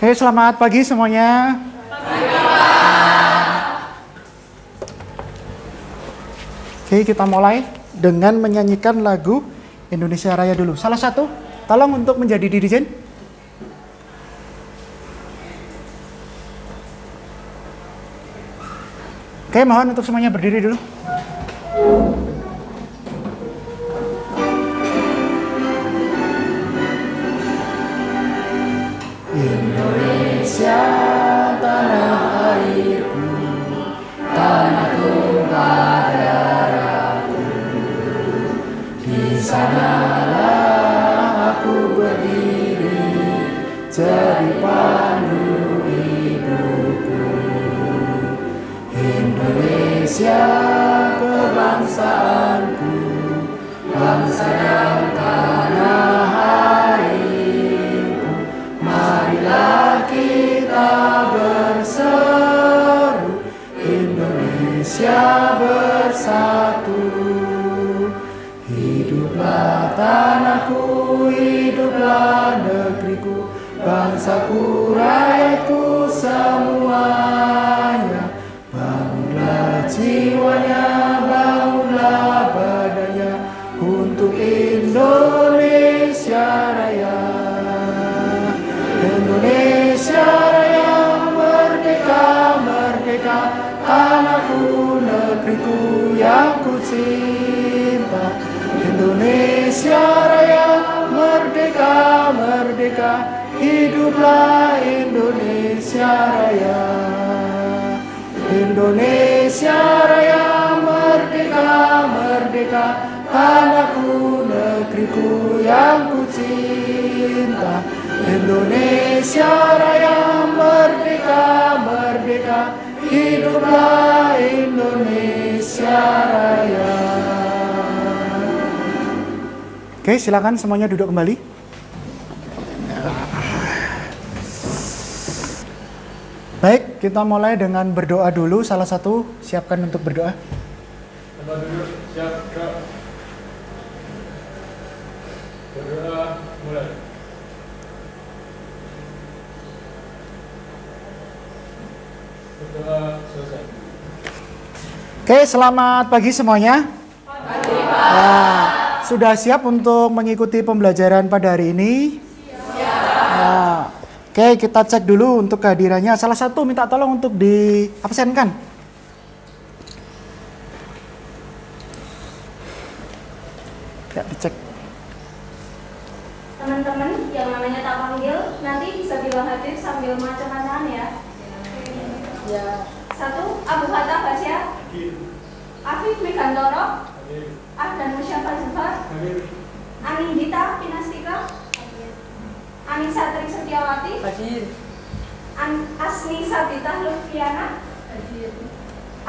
Hei, selamat pagi semuanya. Oke, kita mulai dengan menyanyikan lagu Indonesia Raya dulu. Salah satu, tolong untuk menjadi dirijen. Oke, mohon untuk semuanya berdiri dulu. Indonesia tanah airku, tanah tumpah darahku. Di sanalah aku berdiri, jadi pandu hidupku. Indonesia kebangsaanku, bangsa dan tanah airku. Marilah kita berseru, Indonesia bersatu. Hiduplah tanahku, hiduplah negeriku, bangsaku, rakyatku semuanya. Bangunlah jiwanya, bangunlah badannya untuk Indonesia Raya. Indonesia Raya, merdeka, merdeka, tanahku, negeriku yang ku cinta. Indonesia Raya, merdeka, merdeka, hiduplah Indonesia Raya. Indonesia Raya, merdeka, merdeka, tanahku, negeriku yang ku cinta. Indonesia Raya, merdeka, merdeka, hiduplah Indonesia Raya. Oke, silakan semuanya duduk kembali. Baik, kita mulai dengan berdoa dulu. Salah satu, siapkan untuk berdoa. Tempat duduk, siap, Kak. Berdoa, mulai. Berdoa, selesai. Oke, selamat pagi semuanya. Pagi, Pak. Nah, sudah siap untuk mengikuti pembelajaran pada hari ini? Siap. Nah, oke, kita cek dulu untuk kehadirannya. Salah satu minta tolong untuk diabsenkan. Ya, dicek. Teman-teman yang namanya tak panggil, nanti bisa bilang hadir sambil macam-macam ya. Ya. 1. Abu Hatta Basya. Afif Megantoro. Ahdan Musyafa Zufar. Anindita Pinastika. Anissa Tri Setiawati. Asni Sabitah Lutfiana.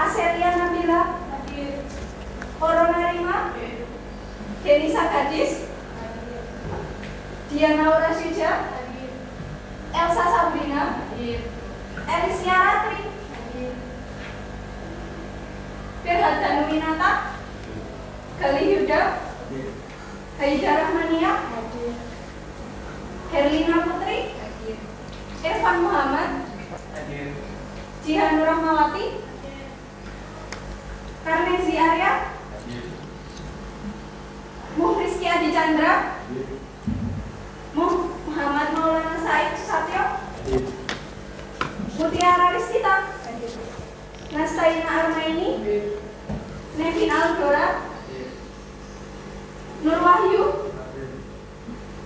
Aselia Nabila. Corona Rima. Denisa Gadis. Diana Urasija. Elsa Sabrina. Elisya Ratri. Firhat Danuwinata. Gali Yuda. Haida Rahmania. Herlina Putri. Irfan Muhammad. Jihan Rahmawati. Karnezi Arya. Rizky Adi Chandra. Muhammad Maulana Said Susatyo. Mutiara Rizkita. Nastaina Armaini. Nevin Aldora. Nur Wahyu.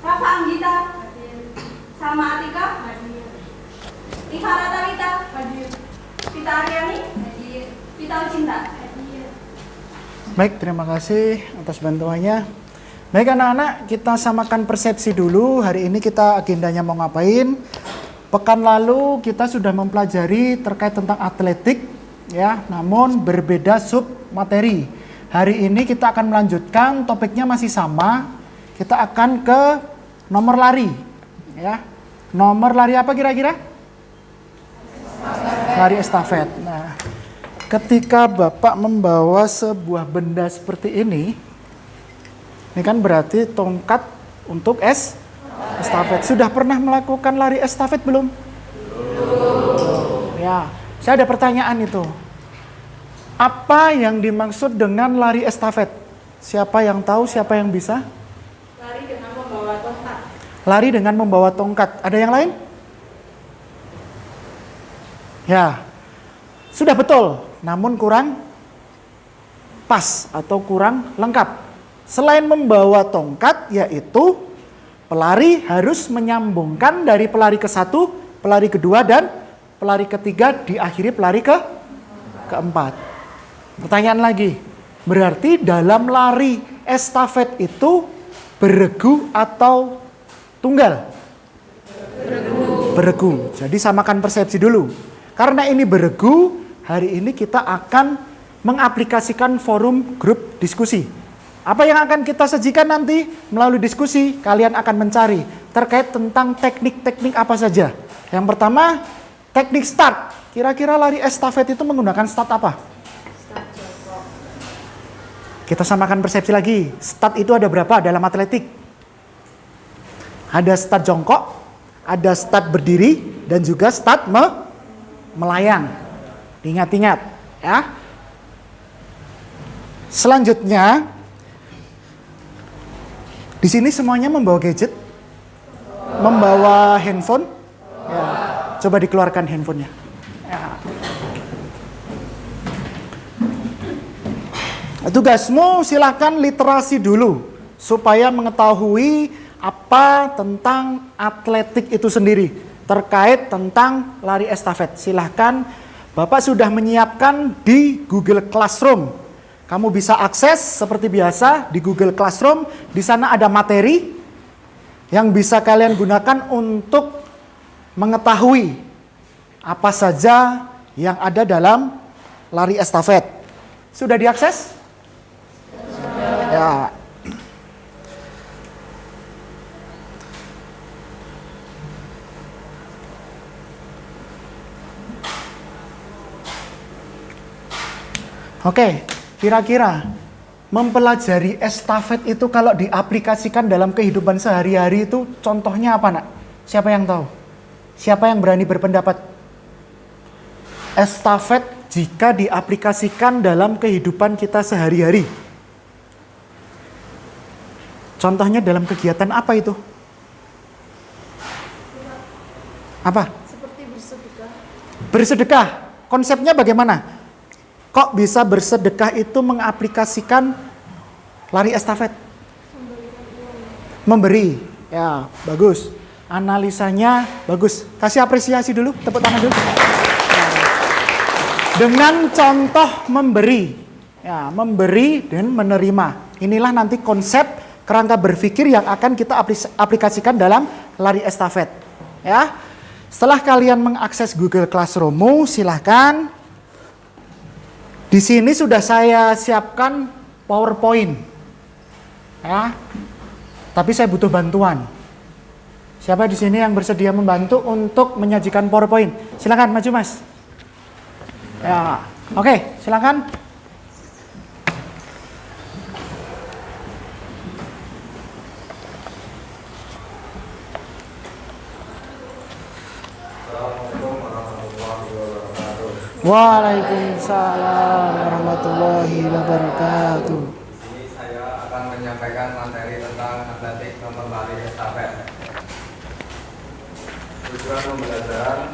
Rafa Anggita. Sama Atika. Ivara Talita. Vita Aryani. Vita Cinta. Baik, terima kasih atas bantuannya. Baik anak-anak, kita samakan persepsi dulu. Hari ini kita agendanya mau ngapain. Pekan lalu kita sudah mempelajari terkait tentang atletik, ya, namun berbeda sub materi. Hari ini kita akan melanjutkan, topiknya masih sama. Kita akan ke nomor lari, ya. Nomor lari apa kira-kira? Lari estafet. Nah, ketika Bapak membawa sebuah benda seperti ini kan berarti tongkat untuk estafet. Sudah pernah melakukan lari estafet belum? Ya, saya ada pertanyaan itu. Apa yang dimaksud dengan lari estafet? Siapa yang tahu, siapa yang bisa? Lari dengan membawa tongkat. Lari dengan membawa tongkat. Ada yang lain? Ya, sudah betul, namun kurang pas atau kurang lengkap. Selain membawa tongkat, yaitu pelari harus menyambungkan dari pelari ke-1, pelari kedua, dan pelari ketiga, diakhiri pelari keempat. Pertanyaan lagi, berarti dalam lari estafet itu beregu atau tunggal? Beregu. Jadi samakan persepsi dulu. Karena ini beregu, hari ini kita akan mengaplikasikan forum grup diskusi. Apa yang akan kita sajikan nanti melalui diskusi, kalian akan mencari terkait tentang teknik-teknik apa saja. Yang pertama, teknik start. Kira-kira lari estafet itu menggunakan start apa? Kita samakan persepsi lagi. Start itu ada berapa dalam atletik? Ada start jongkok, ada start berdiri, dan juga start melayang. Ingat-ingat ya. Selanjutnya, di sini semuanya membawa gadget, membawa handphone. Ya, coba dikeluarkan handphonenya. Ya. Tugasmu silakan literasi dulu supaya mengetahui apa tentang atletik itu sendiri terkait tentang lari estafet. Silahkan, Bapak sudah menyiapkan di Google Classroom. Kamu bisa akses seperti biasa di Google Classroom. Di sana ada materi yang bisa kalian gunakan untuk mengetahui apa saja yang ada dalam lari estafet. Sudah diakses? Ya. Oke, kira-kira mempelajari estafet itu kalau diaplikasikan dalam kehidupan sehari-hari itu contohnya apa, Nak? Siapa yang tahu? Siapa yang berani berpendapat? Estafet jika diaplikasikan dalam kehidupan kita sehari-hari. Contohnya dalam kegiatan apa itu? Apa? Seperti bersedekah. Bersedekah. Konsepnya bagaimana? Kok bisa bersedekah itu mengaplikasikan lari estafet? Memberi. Ya, bagus. Analisanya bagus. Kasih apresiasi dulu, tepuk tangan dulu. Dengan contoh memberi. Ya, memberi dan menerima. Inilah nanti konsep kerangka berpikir yang akan kita aplikasikan dalam lari estafet. Ya. Setelah kalian mengakses Google Classroom-mu, silahkan. Di sini sudah saya siapkan PowerPoint. Ya. Tapi saya butuh bantuan. Siapa di sini yang bersedia membantu untuk menyajikan PowerPoint? Silakan maju, Mas. Ya. Oke, silakan. Waalaikumsalam warahmatullahi wabarakatuh. Di sini saya akan menyampaikan materi tentang atletik nomor lari estafet. Tujuan pembelajaran: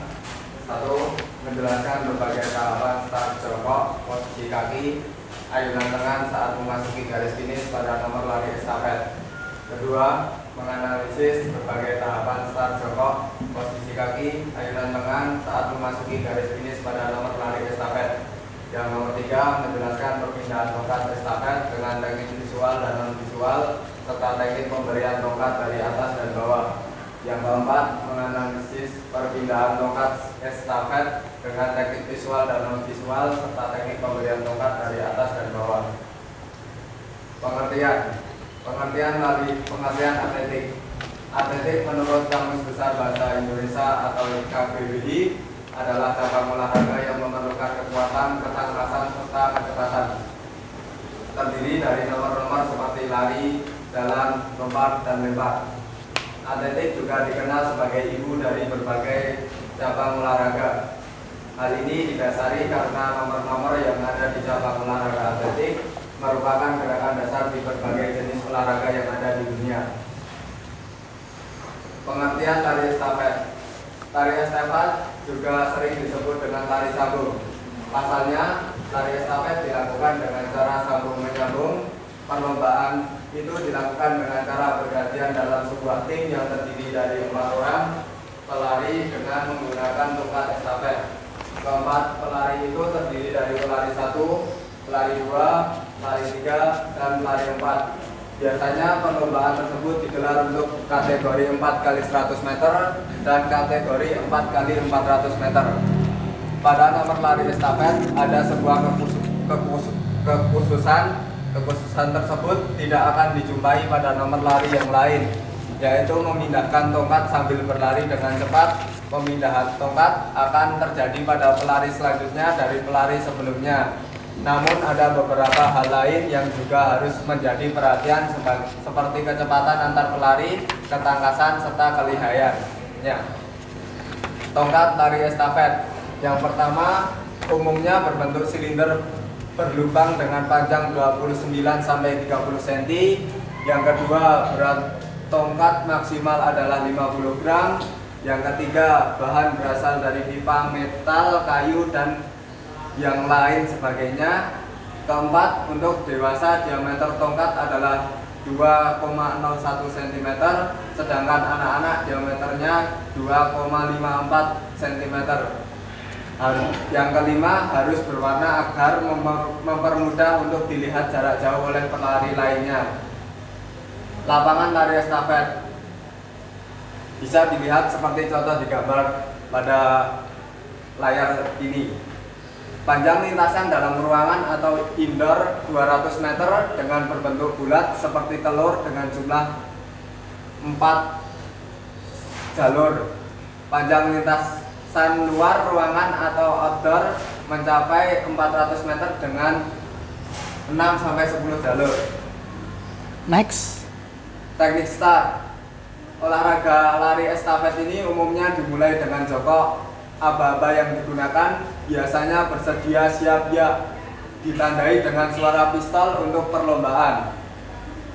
1. Menjelaskan berbagai tahapan start jongkok, posisi kaki, ayunan tangan saat memasuki garis finish pada nomor lari estafet. Kedua, menganalisis berbagai tahapan start jongkok, posisi kaki, ayunan tangan saat memasuki garis finish pada nomor lari estafet. Yang nomor 3, menjelaskan perpindahan tongkat estafet dengan teknik visual dan non visual serta teknik pemberian tongkat dari atas dan bawah. Yang keempat, menganalisis perpindahan tongkat estafet dengan teknik visual dan non visual serta teknik pemberian tongkat dari atas dan bawah. Pengertian atletik. Atletik menurut Kamus Besar Bahasa Indonesia atau KBBI adalah cabang olahraga yang memerlukan kekuatan, ketangkasan, serta kecepatan. Terdiri dari nomor-nomor seperti lari, jalan, lompat, dan lempar. Atletik juga dikenal sebagai ibu dari berbagai cabang olahraga. Hal ini didasari karena nomor-nomor yang ada di cabang olahraga atletik merupakan gerakan dasar di berbagai jenis olahraga yang ada di dunia. Pengertian tari estafet. Tari estafet juga sering disebut dengan tari sambung. Pasalnya, tari estafet dilakukan dengan cara sambung menyambung. Perlombaan itu dilakukan dengan cara bergantian dalam sebuah tim yang terdiri dari 4 orang pelari dengan menggunakan tongkat estafet. Keempat pelari itu terdiri dari pelari 1, pelari 2, pelari 3, dan pelari 4. Biasanya perlombaan tersebut digelar untuk kategori 4 x 100 meter dan kategori 4 x 400 meter. Pada nomor lari estafet ada sebuah kekhususan. Kekhususan tersebut tidak akan dijumpai pada nomor lari yang lain, yaitu memindahkan tongkat sambil berlari dengan cepat. Pemindahan tongkat akan terjadi pada pelari selanjutnya dari pelari sebelumnya. Namun ada beberapa hal lain yang juga harus menjadi perhatian seperti kecepatan antar pelari, ketangkasan, serta kelihayannya. Tongkat tari estafet. Yang pertama, umumnya berbentuk silinder berlubang dengan panjang 29-30 cm. Yang kedua, berat tongkat maksimal adalah 50 gram. Yang ketiga, bahan berasal dari pipa, metal, kayu, dan yang lain sebagainya. Keempat, untuk dewasa diameter tongkat adalah 2,01 cm, sedangkan anak-anak diameternya 2,54 cm. Yang kelima, harus berwarna agar mempermudah untuk dilihat jarak jauh oleh pelari lainnya. Lapangan tari estafet bisa dilihat seperti contoh di gambar pada layar ini. Panjang lintasan dalam ruangan atau indoor 200 meter dengan berbentuk bulat seperti telur dengan jumlah 4 jalur. Panjang lintasan luar ruangan atau outdoor mencapai 400 meter dengan 6-10 jalur. Next. Teknik start. Olahraga lari estafet ini umumnya dimulai dengan jongkok. Aba-aba yang digunakan biasanya bersedia siap ya, ditandai dengan suara pistol untuk perlombaan.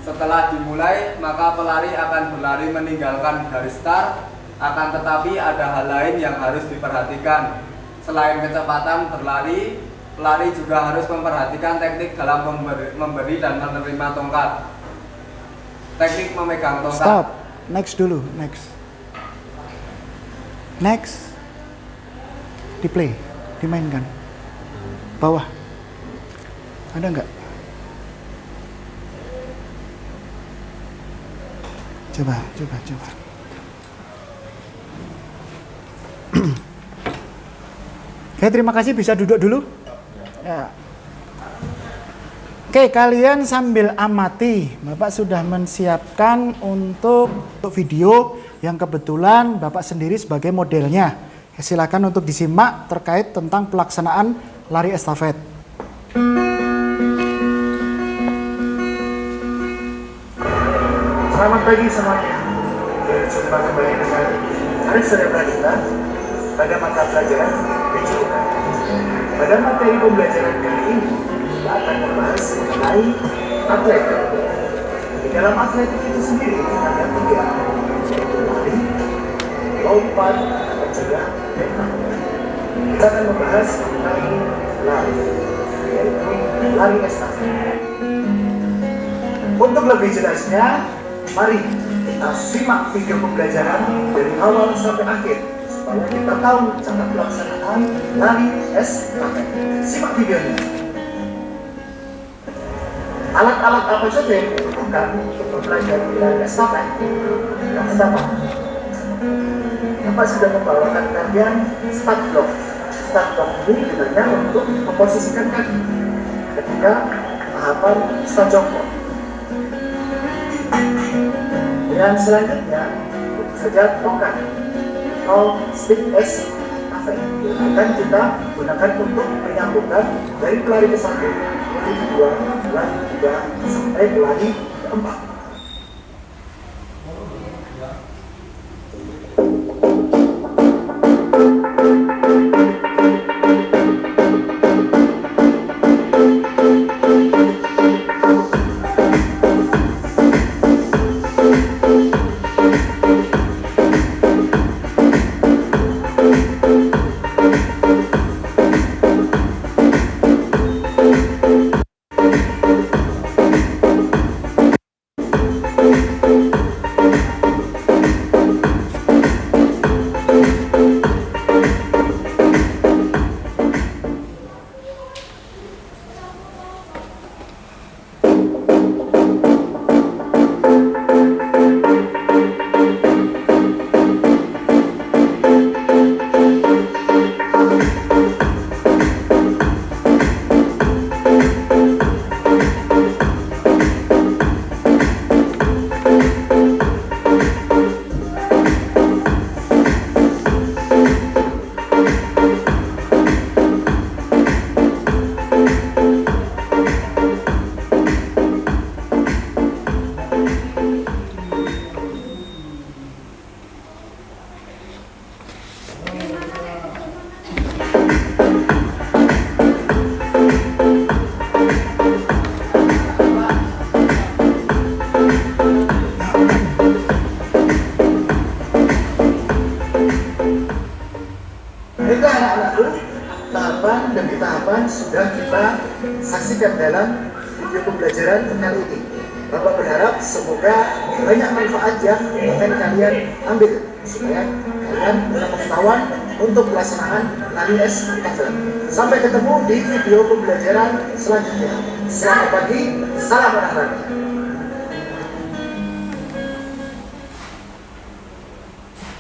Setelah dimulai, maka pelari akan berlari meninggalkan garis start. Akan tetapi ada hal lain yang harus diperhatikan. Selain kecepatan berlari, pelari juga harus memperhatikan teknik dalam memberi dan menerima tongkat. Teknik memegang tongkat. Stop. Next dulu. Next. Di play, dimainkan. Bawah. Ada nggak? Coba. Oke, terima kasih. Bisa duduk dulu. Ya. Oke, kalian sambil amati. Bapak sudah mensiapkan untuk video yang kebetulan Bapak sendiri sebagai modelnya. Silakan untuk disimak terkait tentang pelaksanaan lari estafet. Selamat pagi semuanya. Berjumpa kembali dengan Hari Cerebral kita pada mata pelajaran PJK. Pada materi pembelajaran kali ini kita akan membahas mengenai atletik. Di dalam atletik itu sendiri ada 3, yaitu lari, lompat, dan juga renang. Kita akan membahas mengenai lari, yaitu lari estafet. Untuk lebih jelasnya, mari kita simak video pembelajaran dari awal sampai akhir supaya kita tahu cara pelaksanaan lari estafet. Simak videonya. Alat-alat apa saja yang dibutuhkan untuk mempelajari lari estafet? Yang pertama, Bapak sudah membawakan kalian start block. Start block ini gunanya untuk memposisikan kaki ketika tahapan start jongkok. Dan selanjutnya tentu saja tongkat atau stick estafet akan kita gunakan untuk menyambungkan dari pelari ke satu, pelari kedua, pelari ketiga sampai pelari keempat. tahapan demi tahapan sudah kita saksikan dalam video pembelajaran kali ini. Bapak berharap semoga banyak manfaat yang akan kalian ambil supaya kalian punya pengetahuan untuk pelaksanaan LARIS Cover. Sampai ketemu di video pembelajaran selanjutnya. Selamat pagi, salam olahraga.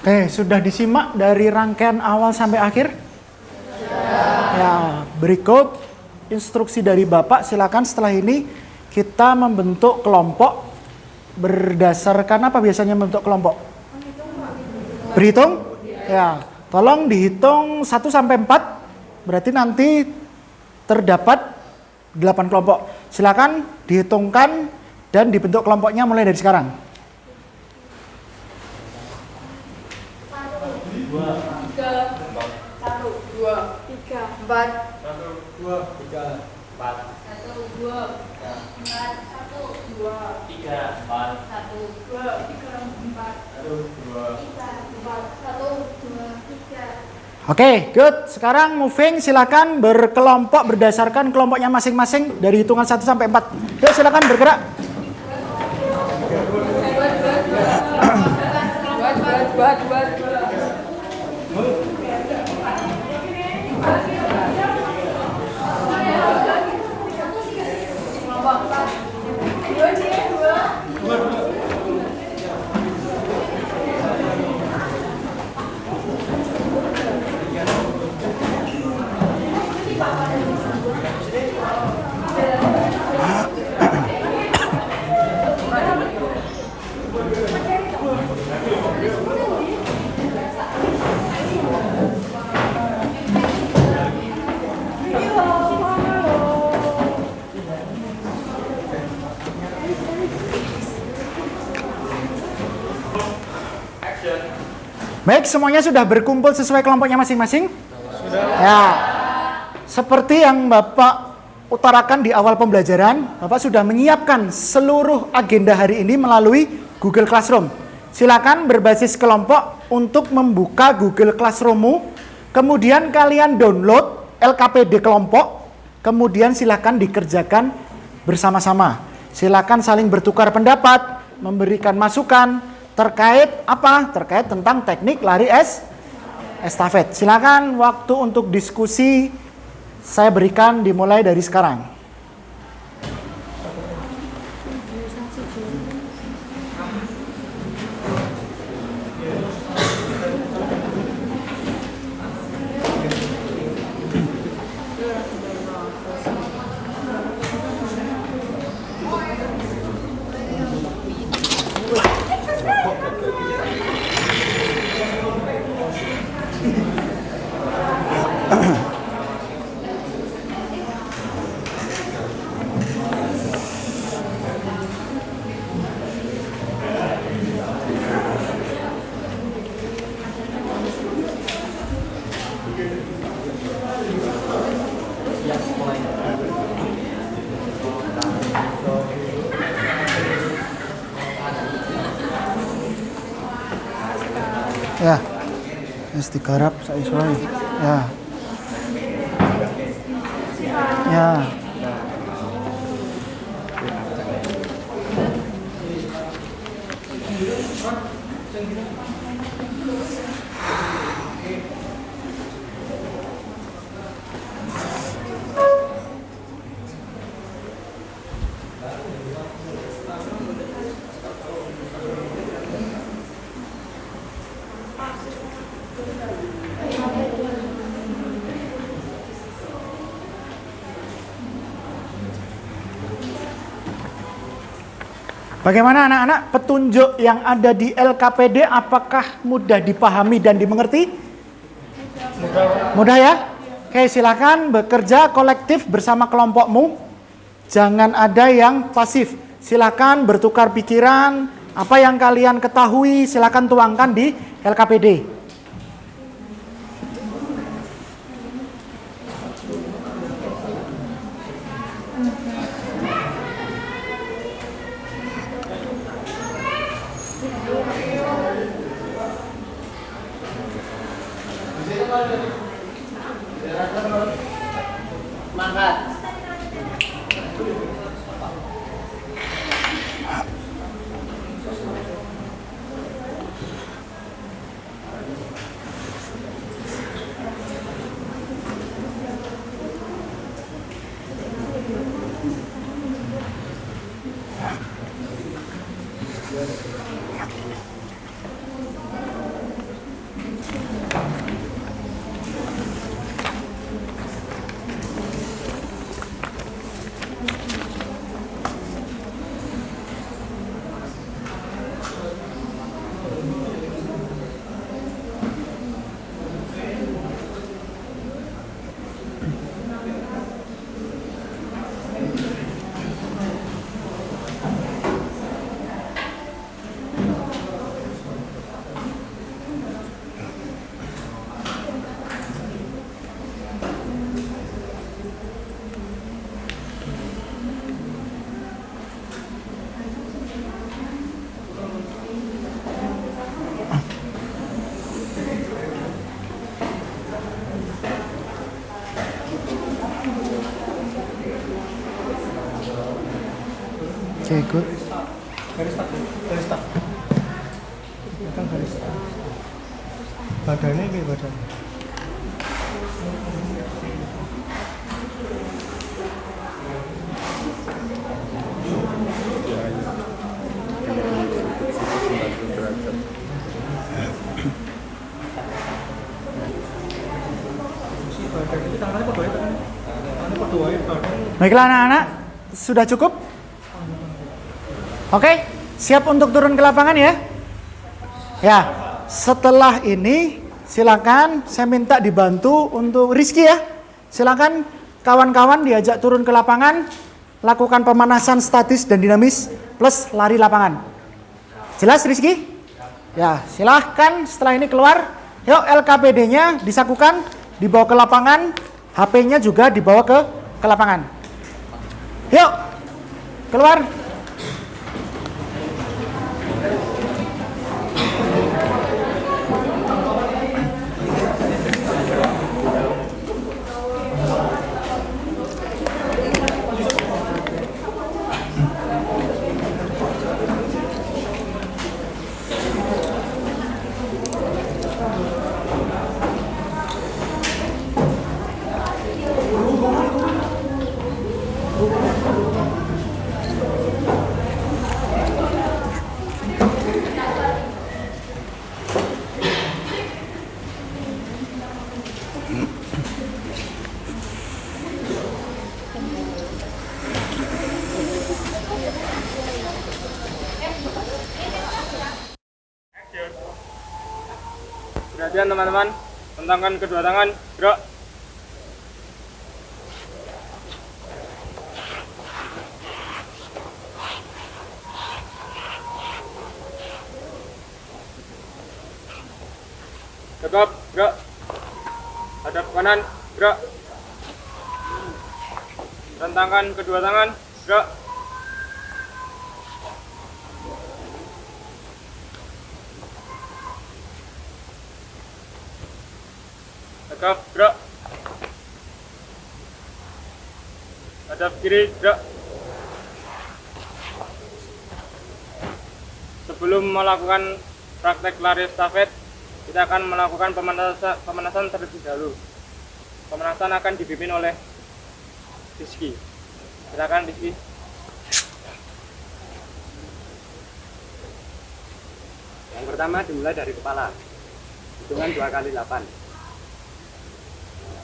Oke, sudah disimak dari rangkaian awal sampai akhir? Ya, berikut instruksi dari Bapak. Silakan setelah ini kita membentuk kelompok berdasarkan apa biasanya membentuk kelompok? Berhitung? Ya, tolong dihitung 1 sampai 4. Berarti nanti terdapat 8 kelompok. Silakan dihitungkan dan dibentuk kelompoknya mulai dari sekarang. 1, 2, 3, 4. 1, 2, 3, 4. 1, 2, 3, 4. 1, 2, 3, 4. Oke, good. Sekarang moving, silakan berkelompok berdasarkan kelompoknya masing-masing dari hitungan 1 sampai 4. Yuk, silakan bergerak. Baik, semuanya sudah berkumpul sesuai kelompoknya masing-masing? Sudah. Ya. Seperti yang Bapak utarakan di awal pembelajaran, Bapak sudah menyiapkan seluruh agenda hari ini melalui Google Classroom. Silakan berbasis kelompok untuk membuka Google Classroom-mu, kemudian kalian download LKPD kelompok, kemudian silakan dikerjakan bersama-sama. Silakan saling bertukar pendapat, memberikan masukan, terkait apa? Terkait tentang teknik lari estafet. Silakan waktu untuk diskusi saya berikan dimulai dari sekarang. Ya, wis digarap saisuai. Ya. Ya. Bagaimana anak-anak, petunjuk yang ada di LKPD apakah mudah dipahami dan dimengerti? Mudah ya? Oke, silakan bekerja kolektif bersama kelompokmu. Jangan ada yang pasif. Silakan bertukar pikiran, apa yang kalian ketahui silakan tuangkan di LKPD. Oke, good. Garis tak. Kan garis tak. Badannya kayak badan. Baiklah anak-anak, sudah cukup? Oke, siap untuk turun ke lapangan ya? Ya, setelah ini silakan saya minta dibantu untuk Rizky ya. Silakan kawan-kawan diajak turun ke lapangan, lakukan pemanasan statis dan dinamis plus lari lapangan. Jelas Rizky? Ya, silahkan setelah ini keluar. Yuk LKPD-nya disakukan, dibawa ke lapangan, HP-nya juga dibawa ke lapangan. Yuk, keluar. Perhatian teman-teman, bentangkan kedua tangan, gerak. Tegap, gerak. Hadap kanan, gerak. Rentangkan kedua tangan, gerak. Tegap, gerak. Hadap kiri, gerak. Sebelum melakukan praktek lari estafet, kita akan melakukan pemanasan terlebih dahulu. Pemanasan akan dipimpin oleh Rizky. Silakan Rizky. Yang pertama dimulai dari kepala. Hitungan 2 kali 8.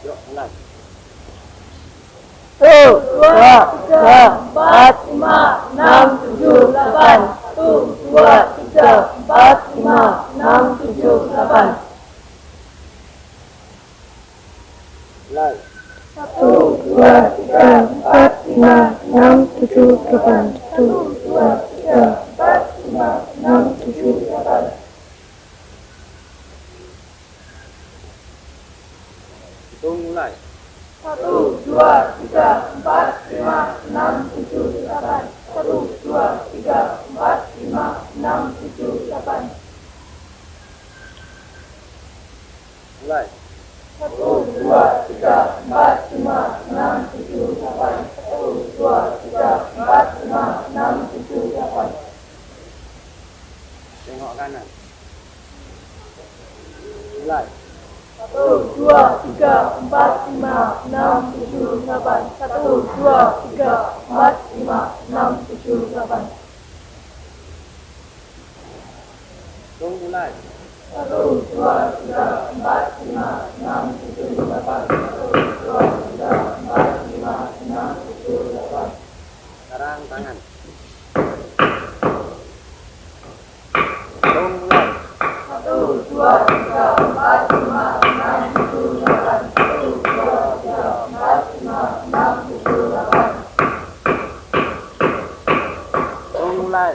Yuk, mulai. 1, 2, 3, 4, 5, 6, 7, 8. 1, 2, 3, 4, 5, 6, 7, 8. Mulai. 1, 2, 3, 4, 5, 6, 7, 8. 1, 2, 3, 4, 5, 6, 7, 8. Hitung mulai. 1, 2, 3, 4, 5, 6, 7, 8. 1, 2, 3, 4, 5, 6, 7, 8. Mulai. 1, 1, 2, 3, 4, 5, 6, 7, 8. 1, 2, 3, 4, 5, 6, 7, 8. Tengok kanan. Mulai. 1, 2, 3, 4, 5, 6, 7, 8. 1, 2, 3, 4, 5, 6, 7, 8. Tung mulai. 1, 2, 3, 4, 5, 6, 7, 8. 1, 2, 3, 4, 5, 6, 7, 8. Sekarang tangan. Tung mulai. 1, 2, 3, 4, 5, 6, 7, 8. 1, 2, 3, 4, 5, 6, 7, 8. Tung mulai.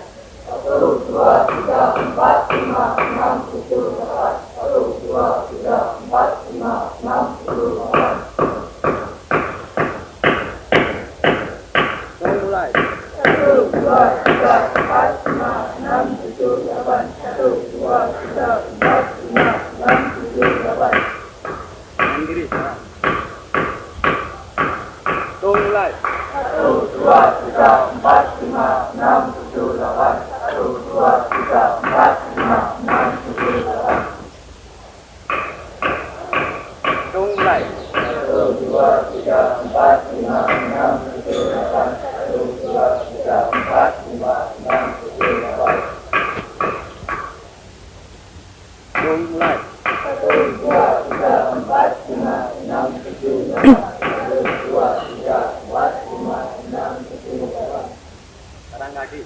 1, 2, 3, 4, 5, 6, 7, 8. 1, 2, 3, 4, 5, 6, 7, 8. Tung mulai. 1, 2, 3, 4, 5, 6, 7, 8. 1, 2, 3, 4, 5, 6, 7, 8. Tangan kiri. Sekarang. Tung mulai. 1, 2, 3, 4, 5, 6, 7, 8. 1, 2, 3, 4, 5, 6, 7, 8. Tung mulai. 1, 2, 3, 4, 5, 6, 7, 8. 1, 2, 3, 4, 5, 6, 7, 8. Tung mulai. 1, 2, 3, 4, 5, 6, 7, 8. 1, 2, 3, 4, 5, 6, 7, 8. Sekarang kaki.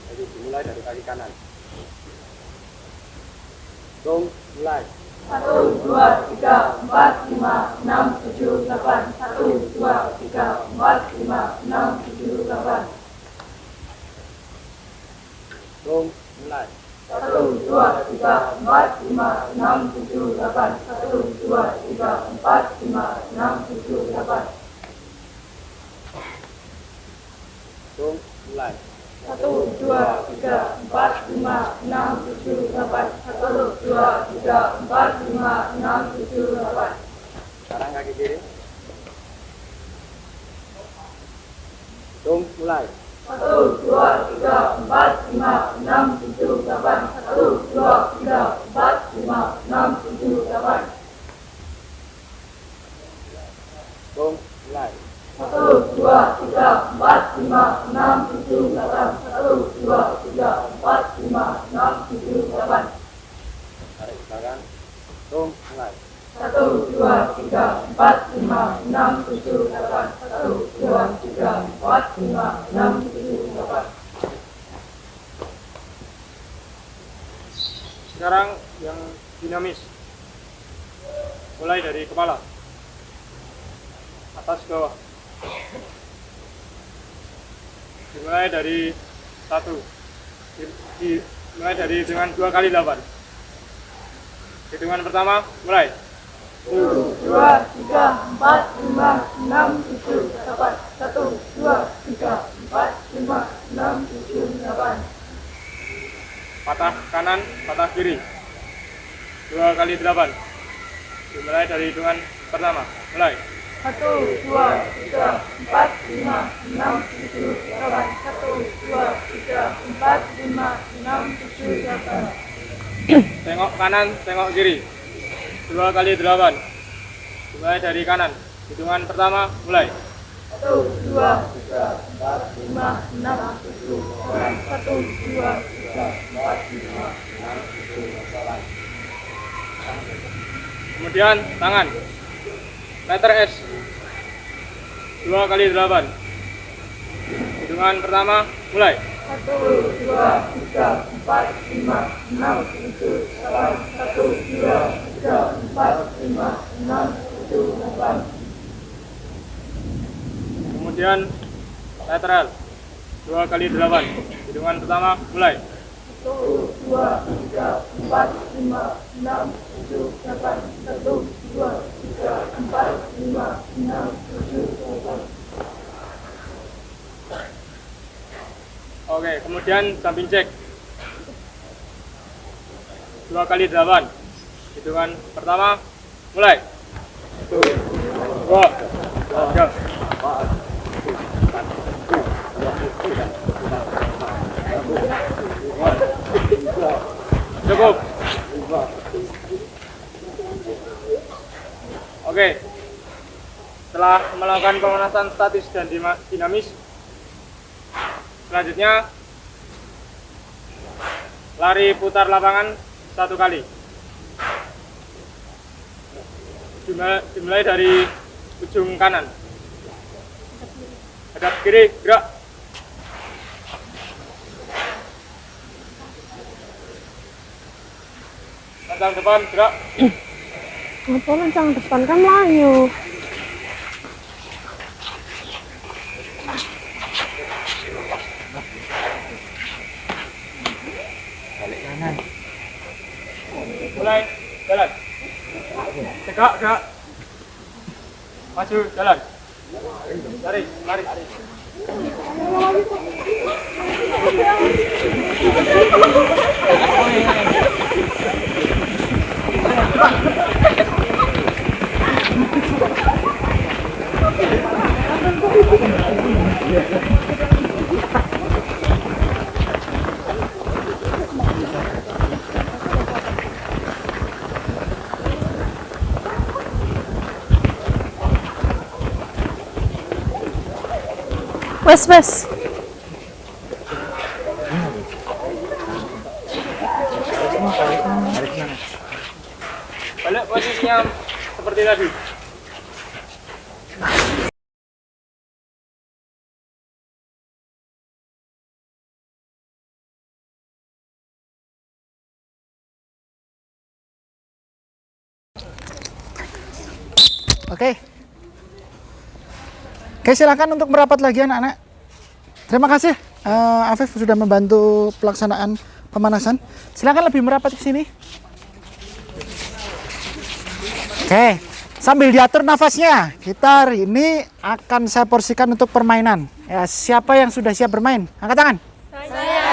Jadi dimulai dari kaki kanan. Tung mulai. 1, 2, 3, 4, 5, 6, 7, 8. 1, 2, 3, 4, 5, 6, 7, 8. Tung mulai. 1, 2, 3, 4, 5, 6, 7, 8. 1, 2, 3, 4, 5, 6, 7, 8. Tung mulai. 1, 2, 3, 4, 5, 6, 7, 8. 1, 2, 3, 4, 5, 6, 7, 8. Sekarang kaki kiri. Tung mulai. 1, 2, 3, 4, 5, 6, 7, 8. 1, 2, 3, 4, 5, 6, 7, 8. Tung mulai. 1, 2, 3, 4, 5, 6, 7, 8. 1, 2, 3, 4, 5, 6, 7, 8. Tarik ke belakang. Tung mulai. 1, 2, 3, 4, 5, 6, 7, 8. 1, 2, 3, 4, 5, 6, 7, 8. Sekarang yang dinamis. Mulai dari kepala. Atas ke bawah. Dimulai dari 1. Dimulai dari hitungan 2 kali 8. Hitungan pertama, mulai. 1, 2, 3, 4, 5, 6, 7, 8. 1, 2, 3, 4, 5, 6, 7, 8. Patah kanan, patah kiri. 2 kali 8. Dimulai dari hitungan pertama, mulai. 1, 2, 3, 4, 5, 6, 7, 8. 1, 2, 3, 4, 5, 6, 7, 8. Tengok kanan, tengok kiri. 2 kali 8. Dimulai dari kanan. Hitungan pertama, mulai. 1, 2, 3, 4, 5, 6, 7, 8. 1, 2, 3, 4, 5, 6, 7, 8. Kemudian tangan. Letter S. 2 kali 8. Hitungan pertama, mulai. 1, 2, 3, 4, 5, 6, 7, 8. 1, 2, 3, 4, 5, 6, 7, 8. Kemudian letter L. 2 kali 8. Hitungan pertama, mulai. 1, 2, 3, 4, 5, 6, 7, 8. 1, 2, 3, 4, 5, 6, 7, 8. Oke, kemudian samping cek. 2 kali 8. Hitungan pertama, Mulai. 1, 2, 3. Cukup. Oke. Setelah melakukan pemanasan statis dan dinamis, selanjutnya lari putar lapangan 1 kali. Dimulai dari ujung kanan. Hadap kiri, gerak. Lancang depan, gerak. Apa lancang depan kan layu. Mulai, jalan. Tegak, gerak. Maju, jalan. Lari, lari. Wes. Balik posisinya seperti tadi. Oke. Oke, silakan untuk merapat lagi anak-anak. Terima kasih Afif sudah membantu pelaksanaan pemanasan. Silakan lebih merapat ke sini. Oke, sambil diatur nafasnya, kita hari ini akan saya porsikan untuk permainan. Ya, siapa yang sudah siap bermain? Angkat tangan. Saya.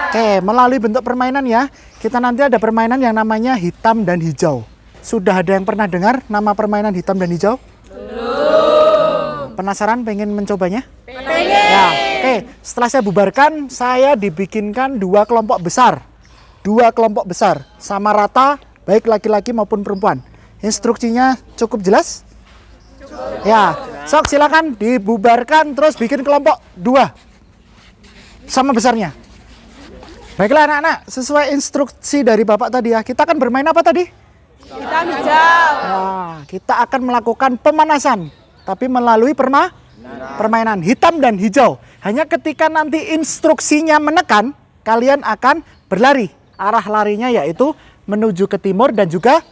Oke, melalui bentuk permainan ya, kita nanti ada permainan yang namanya hitam dan hijau. Sudah ada yang pernah dengar nama permainan hitam dan hijau? Belum. Penasaran pengen mencobanya? Pengen. Ya, oke. Setelah saya bubarkan, saya dibikinkan 2 kelompok besar. 2 kelompok besar, sama rata, baik laki-laki maupun perempuan. Instruksinya cukup jelas? Cukup. Ya, sok silakan dibubarkan terus bikin kelompok 2 sama besarnya. Baiklah anak-anak, sesuai instruksi dari Bapak tadi ya, kita akan bermain apa tadi? Hitam hijau. Nah, kita akan melakukan pemanasan, tapi melalui permainan hitam dan hijau. Hanya ketika nanti instruksinya menekan, kalian akan berlari. Arah larinya yaitu menuju ke timur dan juga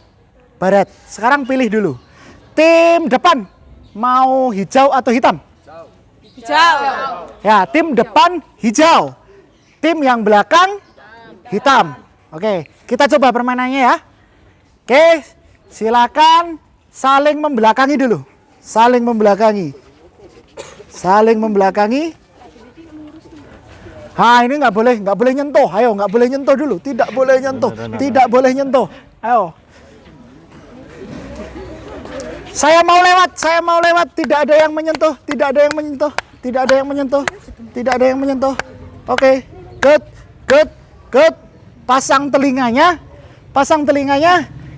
barat. Sekarang pilih dulu. Tim depan mau hijau atau hitam? Hijau. Ya, tim depan hijau. Tim yang belakang hitam. Oke, kita coba permainannya ya. Oke, silakan saling membelakangi dulu. Saling membelakangi. Saling membelakangi. Ini nggak boleh nyentuh. Ayo, nggak boleh nyentuh dulu. Tidak boleh nyentuh. Tidak boleh nyentuh. Ayo. Saya mau lewat. Tidak ada yang menyentuh. Tidak ada yang menyentuh. Tidak ada yang menyentuh. Tidak ada yang menyentuh. Oke, good. Pasang telinganya.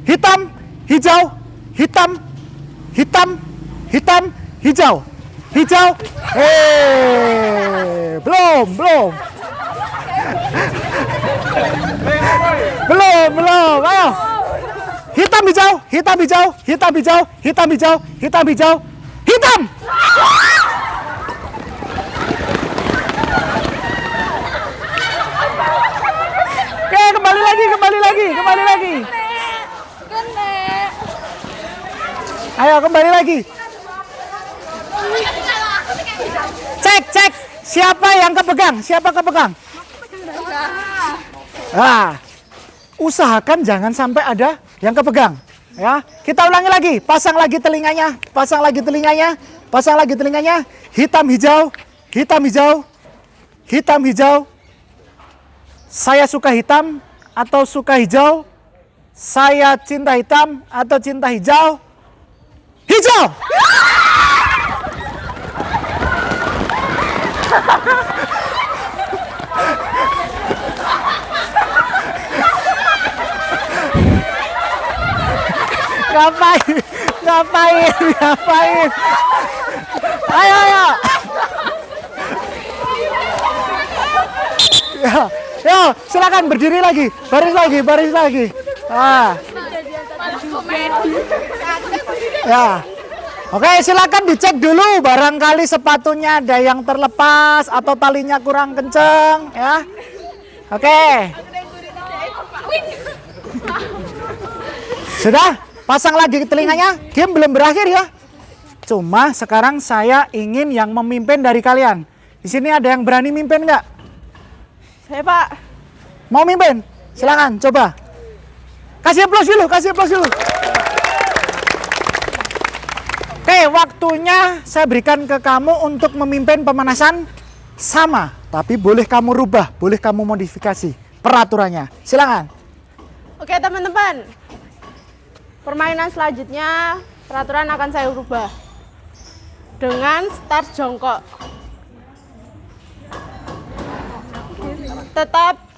Hitam, hijau, hitam, hijau. Belum. Ayo. Hitam, hijau. Hitam. Oke, kembali lagi. Ayo kembali lagi. Cek. Siapa yang kepegang? Usahakan jangan sampai ada yang kepegang. Ya, kita ulangi lagi. Pasang lagi telinganya. Hitam, hijau. Saya suka hitam atau suka hijau? Saya cinta hitam atau cinta hijau? Hijau! Ngapain? Ngapain? Ayo. Ya, silakan berdiri lagi, baris lagi. Ya. Oke, silakan dicek dulu, barangkali sepatunya ada yang terlepas atau talinya kurang kenceng, ya. Oke. Sudah? Pasang lagi telinganya. Game belum berakhir ya. Cuma sekarang saya ingin yang memimpin dari kalian. Di sini ada yang berani mimpin nggak? Saya, Pak. Mau mimpin? Silakan, coba. Kasih aplaus dulu. Oke, waktunya saya berikan ke kamu untuk memimpin pemanasan sama. Tapi boleh kamu rubah, boleh kamu modifikasi peraturannya. Silakan. Oke, teman-teman. Permainan selanjutnya, peraturan akan saya rubah. Dengan start jongkok.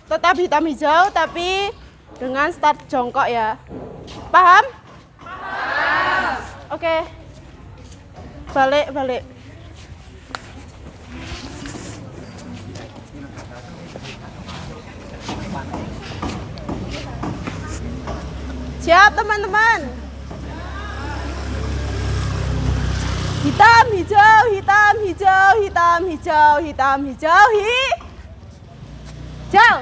Tetap hitam hijau, tapi dengan start jongkok ya. Paham? Paham. Oke. Balik. Siap, teman-teman. Hitam hijau, hitam hijau, hitam hijau, hitam hijau, hijau.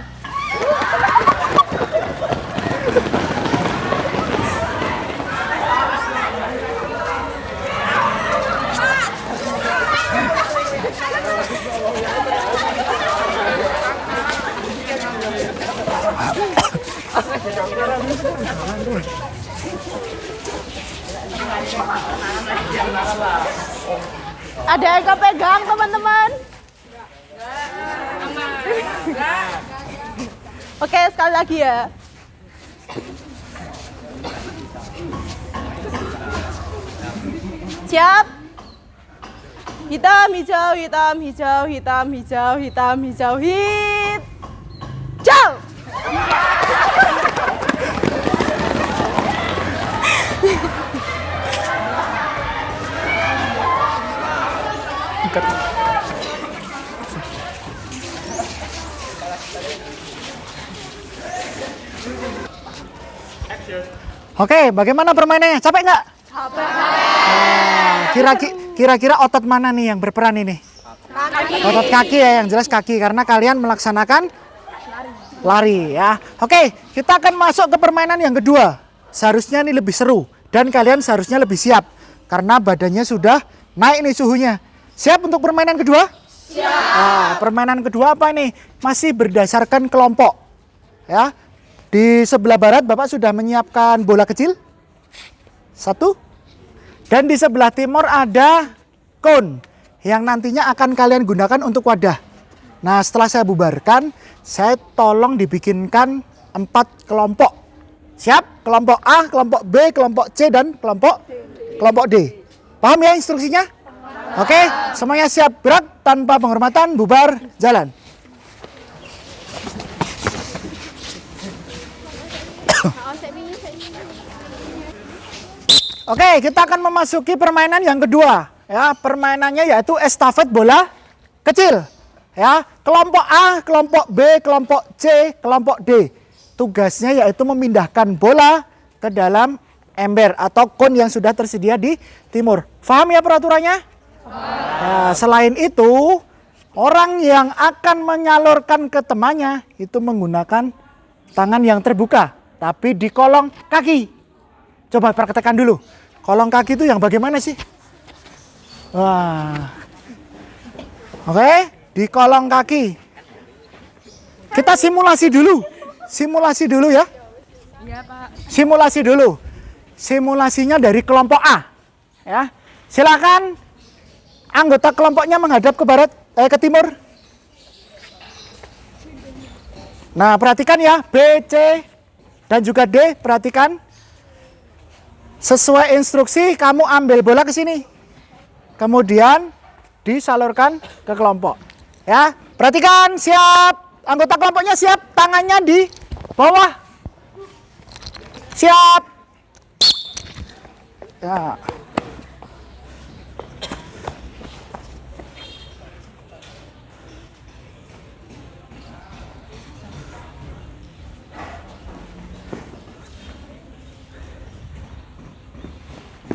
Ada yang kepegang, teman-teman? Oke, sekali lagi ya. Siap? Hitam hijau, hitam hijau, hitam hijau, hitam hijau, hijau. Oke, bagaimana permainannya? Capek nggak? Capek. Kira-kira otot mana nih yang berperan ini? Kaki. Otot kaki ya, yang jelas kaki karena kalian melaksanakan lari ya. Oke, kita akan masuk ke permainan yang kedua. Seharusnya ini lebih seru dan kalian seharusnya lebih siap karena badannya sudah naik nih suhunya. Siap untuk permainan kedua? Siap. Nah, permainan kedua apa ini? Masih berdasarkan kelompok. Ya. Di sebelah barat Bapak sudah menyiapkan bola kecil. 1. Dan di sebelah timur ada kon yang nantinya akan kalian gunakan untuk wadah. Nah, setelah saya bubarkan, saya tolong dibikinkan 4 kelompok. Siap? Kelompok A, kelompok B, kelompok C, dan kelompok D. Paham ya instruksinya? Oke, semuanya siap gerak tanpa penghormatan, bubar, jalan. Oke, kita akan memasuki permainan yang kedua. Ya, permainannya yaitu estafet bola kecil. Ya, kelompok A, kelompok B, kelompok C, kelompok D. Tugasnya yaitu memindahkan bola ke dalam ember atau kon yang sudah tersedia di timur. Paham ya peraturannya? Nah, selain itu, orang yang akan menyalurkan ke temannya itu menggunakan tangan yang terbuka, tapi di kolong kaki. Coba praktekkan dulu. Kolong kaki itu yang bagaimana sih? Wah. Oke, di kolong kaki. Kita simulasi dulu. Simulasi dulu ya. Iya, Pak. Simulasi dulu. Simulasinya dari kelompok A. Ya. Silakan anggota kelompoknya menghadap ke barat, ke timur. Nah, perhatikan ya, B, C, dan juga D, perhatikan. Sesuai instruksi, kamu ambil bola ke sini. Kemudian disalurkan ke kelompok. Ya, perhatikan, siap. Anggota kelompoknya siap, tangannya di bawah. Siap. Ya.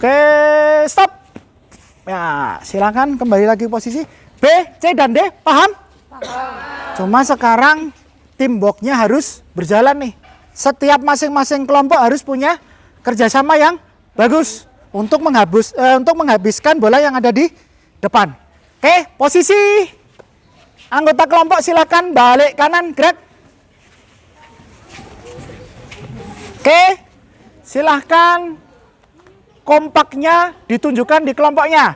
Oke, stop. Ya, silakan kembali lagi posisi. B, C, dan D, paham? Paham. Cuma sekarang teamworknya harus berjalan nih. Setiap masing-masing kelompok harus punya kerjasama yang bagus untuk menghabiskan bola yang ada di depan. Oke, posisi. Anggota kelompok silakan balik kanan, gerak. Oke, silahkan kompaknya ditunjukkan di kelompoknya.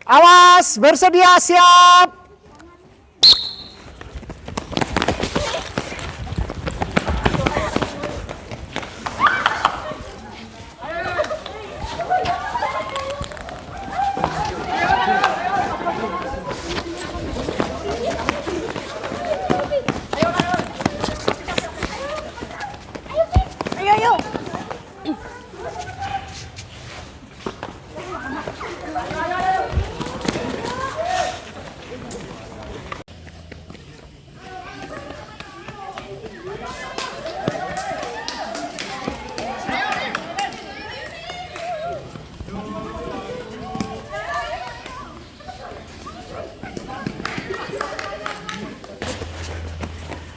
Awas, bersedia, siap.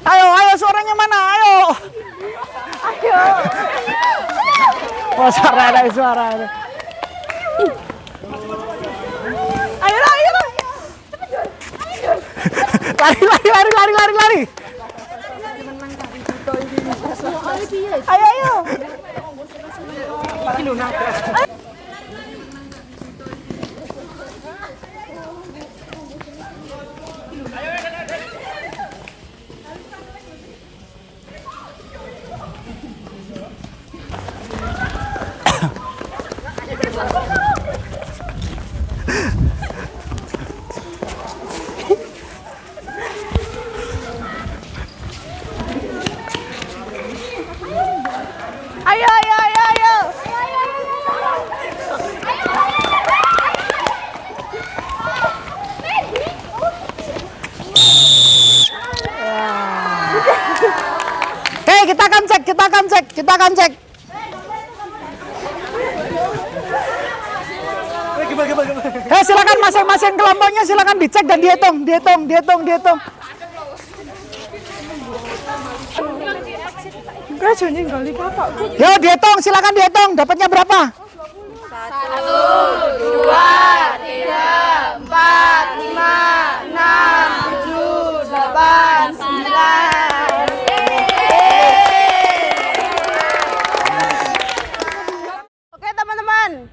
Ayo, suaranya mana? Ayo. Oh, suara ada suara. Ayo. Lari. Ayo. Kita akan cek. Silakan masing-masing kelompoknya silakan dicek dan dihitung. Yo, dihitung, silakan dihitung. Dapatnya berapa? 1, 2, 3, 4, 5, 6, 7, 8, 9. Oke teman-teman,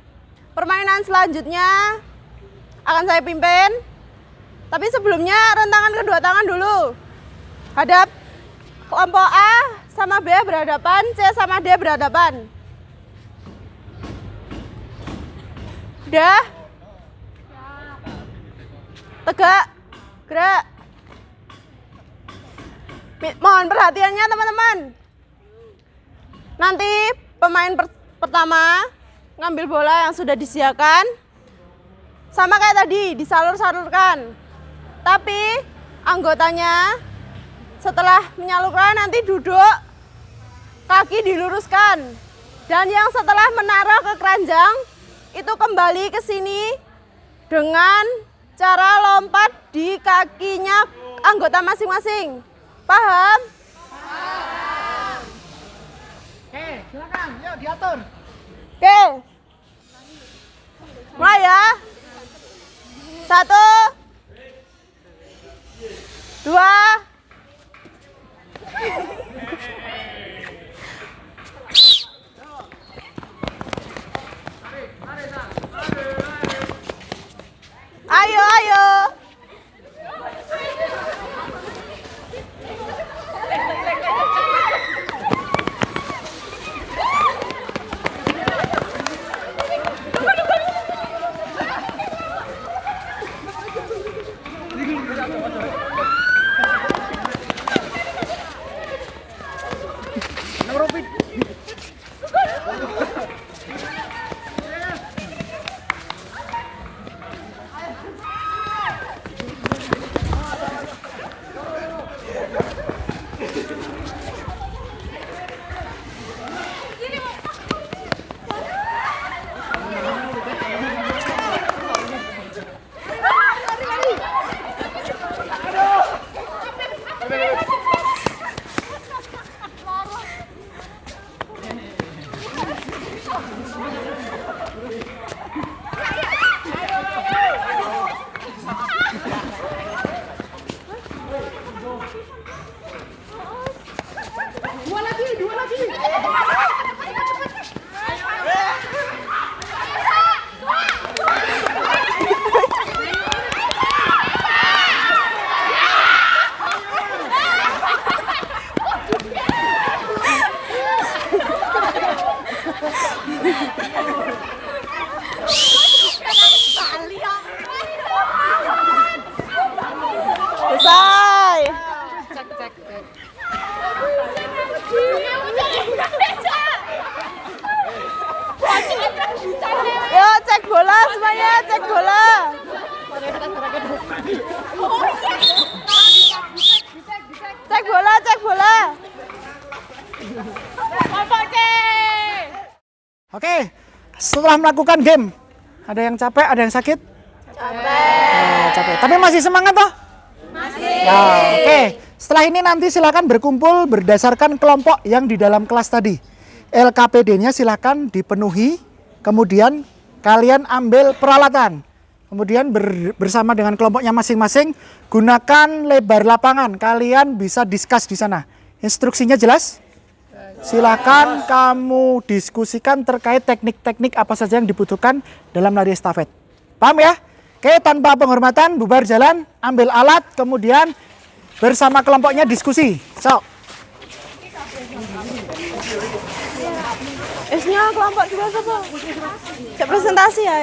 permainan selanjutnya akan saya pimpin. Tapi sebelumnya rentangan kedua tangan dulu. Hadap kelompok A sama B berhadapan, C sama D berhadapan. Udah? Tegak, gerak. Mohon perhatiannya teman-teman. Nanti pemain pertama ngambil bola yang sudah disediakan. Sama kayak tadi, disalur-salurkan. Tapi anggotanya setelah menyalurkan nanti duduk, kaki diluruskan. Dan yang setelah menaruh ke keranjang, itu kembali ke sini dengan cara lompat di kakinya anggota masing-masing. Paham? Paham. Oke, silakan. Yuk diatur. Oke. Mulai ya. 1, 2. Ayo. Selesai. Yo, cek bola semuanya, cek bola. Cek bola, cek bola. Oke, setelah melakukan game, ada yang capek, ada yang sakit? Capek. Tapi masih semangat toh? Masih. Ya, oke. Setelah ini nanti silakan berkumpul berdasarkan kelompok yang di dalam kelas tadi. LKPD-nya silakan dipenuhi, kemudian kalian ambil peralatan. Kemudian bersama dengan kelompoknya masing-masing, gunakan lebar lapangan. Kalian bisa discuss di sana. Instruksinya jelas? Silakan kamu diskusikan terkait teknik-teknik apa saja yang dibutuhkan dalam lari estafet. Paham ya? Oke, tanpa penghormatan, bubar jalan, ambil alat, kemudian bersama kelompoknya diskusi. So. Esnya kelompok juga apa? Cek presentasi ya.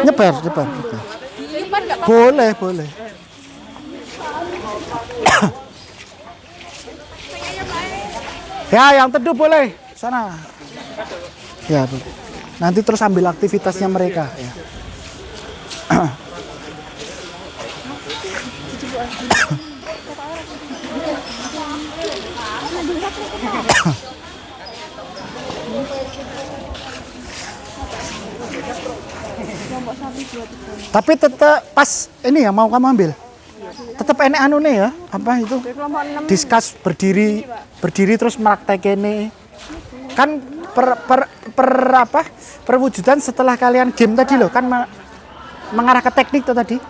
Nyebar. Boleh. Ya, yang teduh boleh. Sana. Ya, boleh. Nanti terus ambil aktivitasnya mereka. Ya. Tapi tetap pas ini ya mau kamu ambil. Tetap enek anu nih ya. Apa itu? Discuss berdiri terus praktekene. Kan perwujudan setelah kalian game tadi loh kan mengarah ke teknik tuh tadi.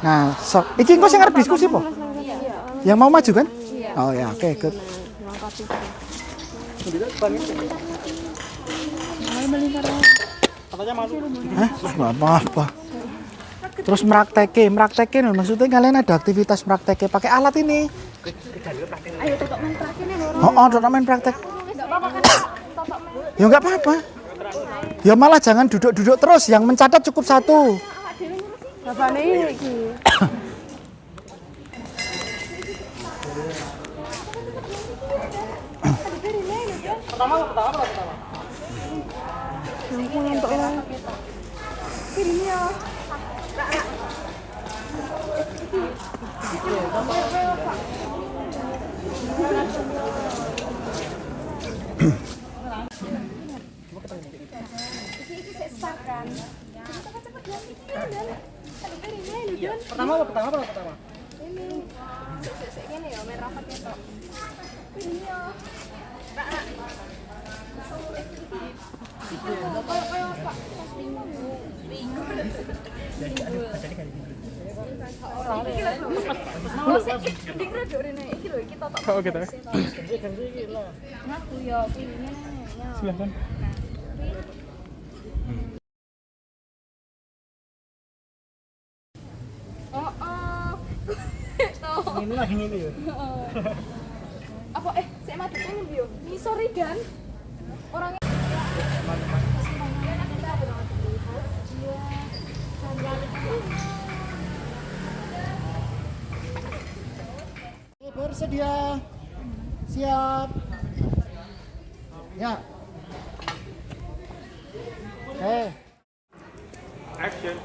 Nah, iki engko sing arep diskusi po? Yang mau maju kan? Oh ya, oke, good. Hah? Nggak apa-apa. Terus meraktekin maksudnya kalian ada aktivitas meraktekin pakai alat ini. Ayo tutup main praktek nih lho. Tutup main praktek. Enggak apa-apa kan? Tutup main. Ya nggak apa-apa. Ya malah jangan duduk-duduk terus, yang mencatat cukup satu. Bapaknya ini iki. Pertama. Pertama. Ini ya main rapat itu. Ini ya. Oh gitu. Ngaku ya pilihnya ya. Silakan. Ini lagi ini ya. Apa saya mati pengen bio. Ini sorry Dan. Orangnya Bersedia. Siap. Ya. Oke. Action.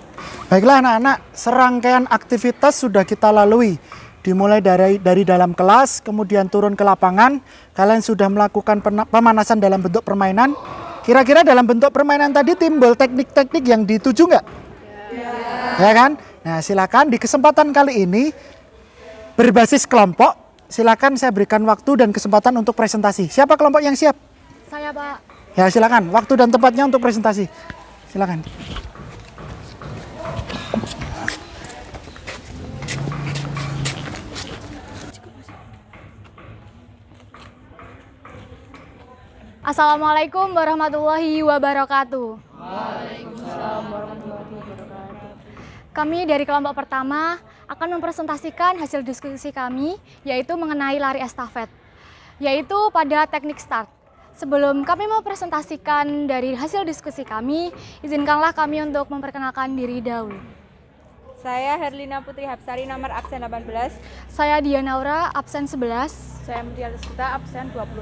Baiklah anak-anak, serangkaian aktivitas sudah kita lalui. Dimulai dari dalam kelas, kemudian turun ke lapangan. Kalian sudah melakukan pemanasan dalam bentuk permainan. Kira-kira dalam bentuk permainan tadi timbul teknik-teknik yang dituju nggak? Ya kan? Nah silakan di kesempatan kali ini berbasis kelompok. Silakan saya berikan waktu dan kesempatan untuk presentasi. Siapa kelompok yang siap? saya Pak. Ya silakan, waktu dan tempatnya untuk presentasi. Silakan. Assalamualaikum warahmatullahi wabarakatuh. Waalaikumsalam warahmatullahi wabarakatuh. Kami dari kelompok pertama akan mempresentasikan hasil diskusi kami, yaitu mengenai lari estafet, yaitu pada teknik start. Sebelum kami mempresentasikan dari hasil diskusi kami, izinkanlah kami untuk memperkenalkan diri dahulu. Saya Herlina Putri Hapsari, nomor absen 18. Saya Diana Aura, absen 11. Saya Mutia Rizkita, absen 26.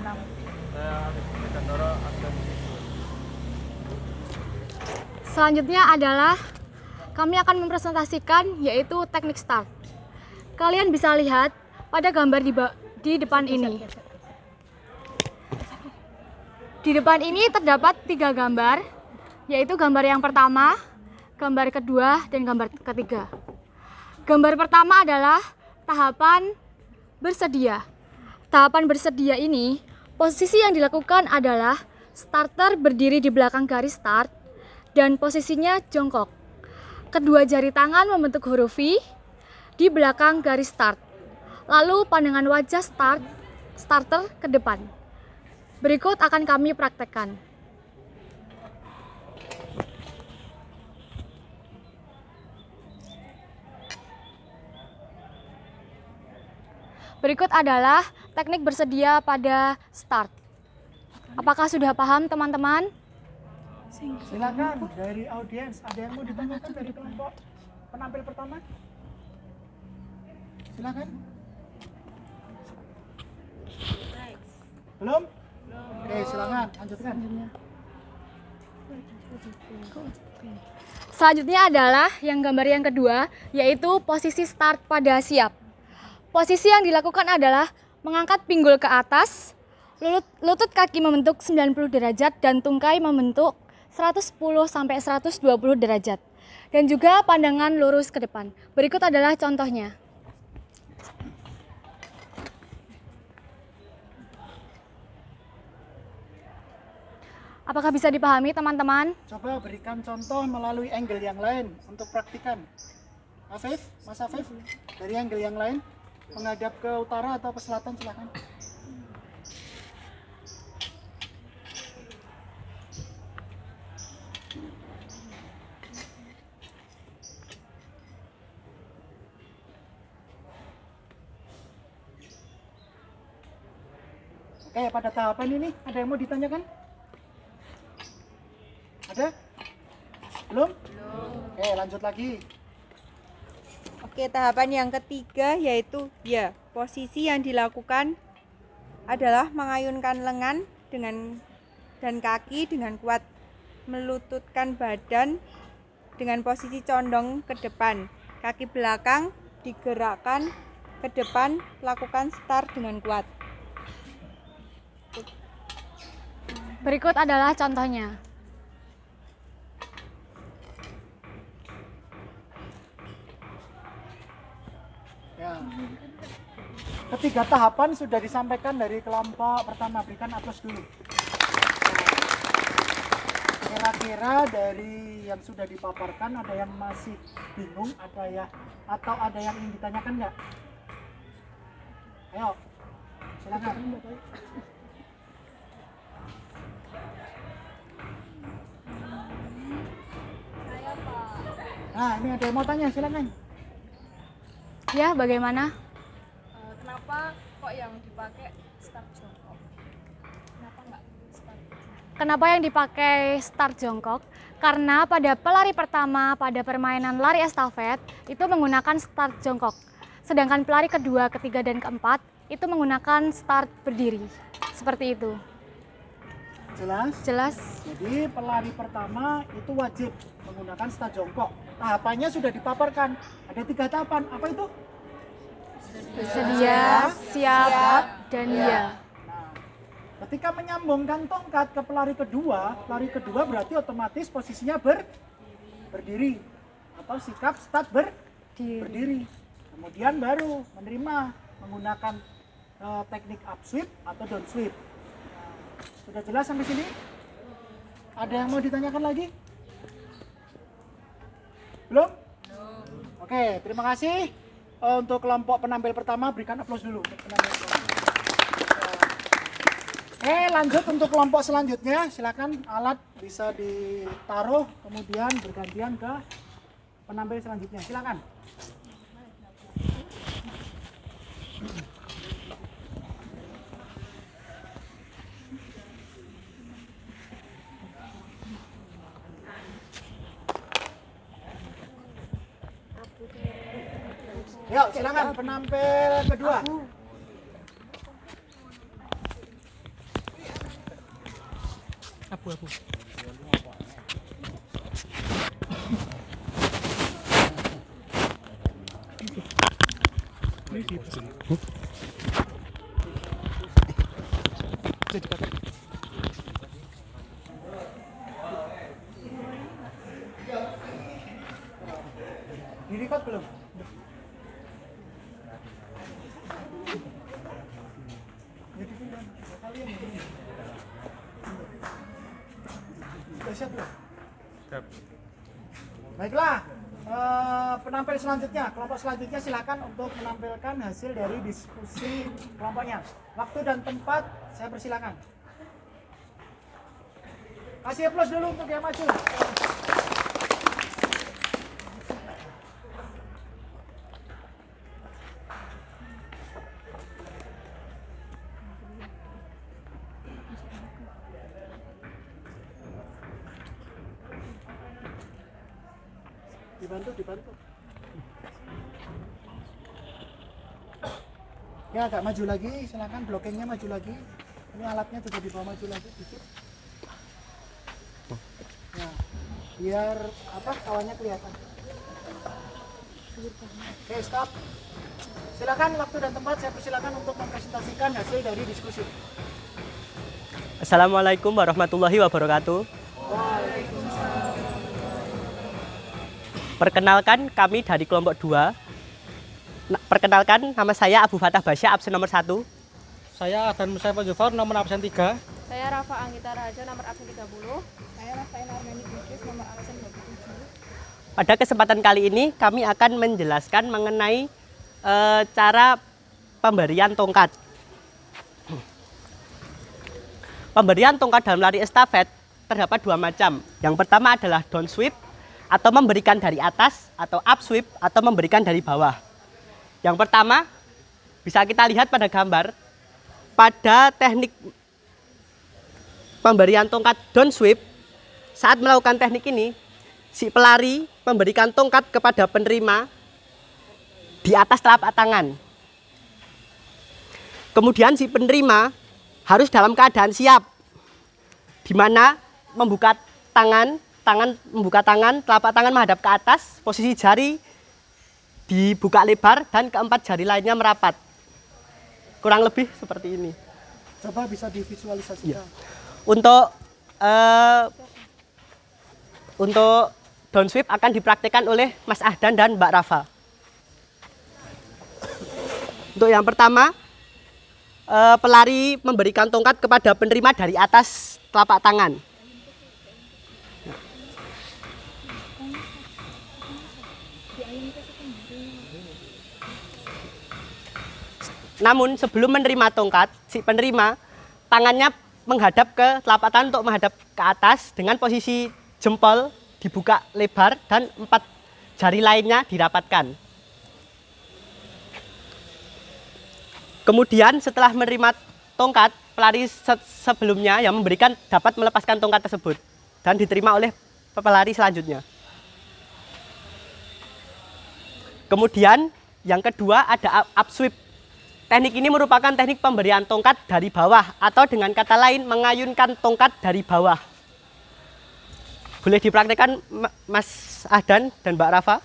Saya Arif Megandoro, absen. Selanjutnya adalah kami akan mempresentasikan yaitu teknik start. Kalian bisa lihat pada gambar di depan ini. Di depan ini terdapat 3 gambar, yaitu gambar yang pertama, gambar kedua, dan gambar ketiga. Gambar pertama adalah tahapan bersedia. Tahapan bersedia ini, posisi yang dilakukan adalah starter berdiri di belakang garis start dan posisinya jongkok. Kedua jari tangan membentuk huruf V di belakang garis start. Lalu pandangan wajah starter ke depan. Berikut akan kami praktekkan. Berikut adalah teknik bersedia pada start. Apakah sudah paham teman-teman? Silakan dari audiens, ada yang mau ditanyakan dari kelompok penampil pertama? Silakan. Belum? Oke, silakan lanjutkan. Selanjutnya adalah gambar yang kedua, yaitu posisi start pada siap. Posisi yang dilakukan adalah mengangkat pinggul ke atas, lutut kaki membentuk 90 derajat dan tungkai membentuk 110 sampai 120 derajat. Dan juga pandangan lurus ke depan. Berikut adalah contohnya. Apakah bisa dipahami teman-teman? Coba berikan contoh melalui angle yang lain untuk praktikan. Mas Afif, dari angle yang lain, menghadap ke utara atau ke selatan, silakan. Oke, pada tahapan ini ada yang mau ditanyakan? Ada? Belum? Oke, lanjut lagi. Oke, tahapan yang ketiga yaitu posisi yang dilakukan adalah mengayunkan lengan dan kaki dengan kuat, melututkan badan dengan posisi condong ke depan, kaki belakang digerakkan ke depan, lakukan start dengan kuat. Berikut adalah contohnya. Ya. Ketiga tahapan sudah disampaikan dari kelompok pertama, berikan aplaus dulu. Kira-kira dari yang sudah dipaparkan ada yang masih bingung atau ada yang ingin ditanyakan nggak? Ayo, silakan. Nah, ini ada yang mau tanya, silakan. Ya, bagaimana? Kenapa kok yang dipakai start jongkok? Kenapa nggak start? Kenapa yang dipakai start jongkok? Karena pada pelari pertama pada permainan lari estafet itu menggunakan start jongkok. Sedangkan pelari kedua, ketiga, dan keempat itu menggunakan start berdiri. Seperti itu. Jelas? Jelas? Jadi pelari pertama itu wajib menggunakan start jongkok. Tahapannya sudah dipaparkan. Ada 3 tahapan. Apa itu? Sedia, siap, dan ya. Nah, ketika menyambungkan tongkat ke pelari kedua berarti otomatis posisinya berdiri atau sikap start berdiri. Kemudian baru menerima menggunakan teknik up sweep atau down sweep. Sudah jelas sampai sini? Ada yang mau ditanyakan lagi? Belum? Oke, terima kasih. Untuk kelompok penampil pertama, berikan aplaus dulu. Lanjut untuk kelompok selanjutnya. Silakan alat bisa ditaruh, kemudian bergantian ke penampil selanjutnya. Silakan. Yuk, silakan penampil kedua. Abu-abu. Direkod belum? Sudah siap belum? Siap. Baiklah, penampil selanjutnya, kelompok selanjutnya silakan untuk menampilkan hasil dari diskusi kelompoknya. Waktu dan tempat saya persilakan. Kasih aplaus dulu untuk yang maju. Dibantu. Ya, agak maju lagi, silakan blockingnya maju lagi. Ini alatnya juga dibawa maju lagi dikit. Ya, biar kawannya kelihatan. Oke, stop. Silakan waktu dan tempat saya persilakan untuk mempresentasikan hasil dari diskusi. Assalamualaikum warahmatullahi wabarakatuh. Perkenalkan, kami dari kelompok 2. Perkenalkan, nama saya Abu Fatah Basya, absen nomor 1. Saya Adan Musa Jufar, nomor absen 3. Saya Rafa Anggita Raja, nomor absen 30. Saya Rafael Armeni Bukis, nomor absen 27. Pada kesempatan kali ini, kami akan menjelaskan mengenai cara pemberian tongkat. Pemberian tongkat dalam lari estafet terdapat 2 macam. Yang pertama adalah down sweep, atau memberikan dari atas, atau up sweep, atau memberikan dari bawah. Yang pertama, bisa kita lihat pada gambar, pada teknik pemberian tongkat down sweep, saat melakukan teknik ini, si pelari memberikan tongkat kepada penerima di atas telapak tangan. Kemudian si penerima harus dalam keadaan siap, di mana membuka telapak tangan menghadap ke atas, posisi jari dibuka lebar dan keempat jari lainnya merapat. Kurang lebih seperti ini. Coba bisa divisualisasikan. Ya. Untuk down sweep akan dipraktikkan oleh Mas Ahdan dan Mbak Rafa. Untuk yang pertama, pelari memberikan tongkat kepada penerima dari atas telapak tangan. Namun sebelum menerima tongkat, si penerima tangannya menghadap ke telapak tangan untuk menghadap ke atas dengan posisi jempol dibuka lebar dan 4 jari lainnya dirapatkan. Kemudian setelah menerima tongkat, pelari sebelumnya yang memberikan dapat melepaskan tongkat tersebut dan diterima oleh pelari selanjutnya. Kemudian yang kedua ada up sweep. Teknik ini merupakan teknik pemberian tongkat dari bawah, atau dengan kata lain mengayunkan tongkat dari bawah. Boleh dipraktikkan Mas Ahdan dan Mbak Rafa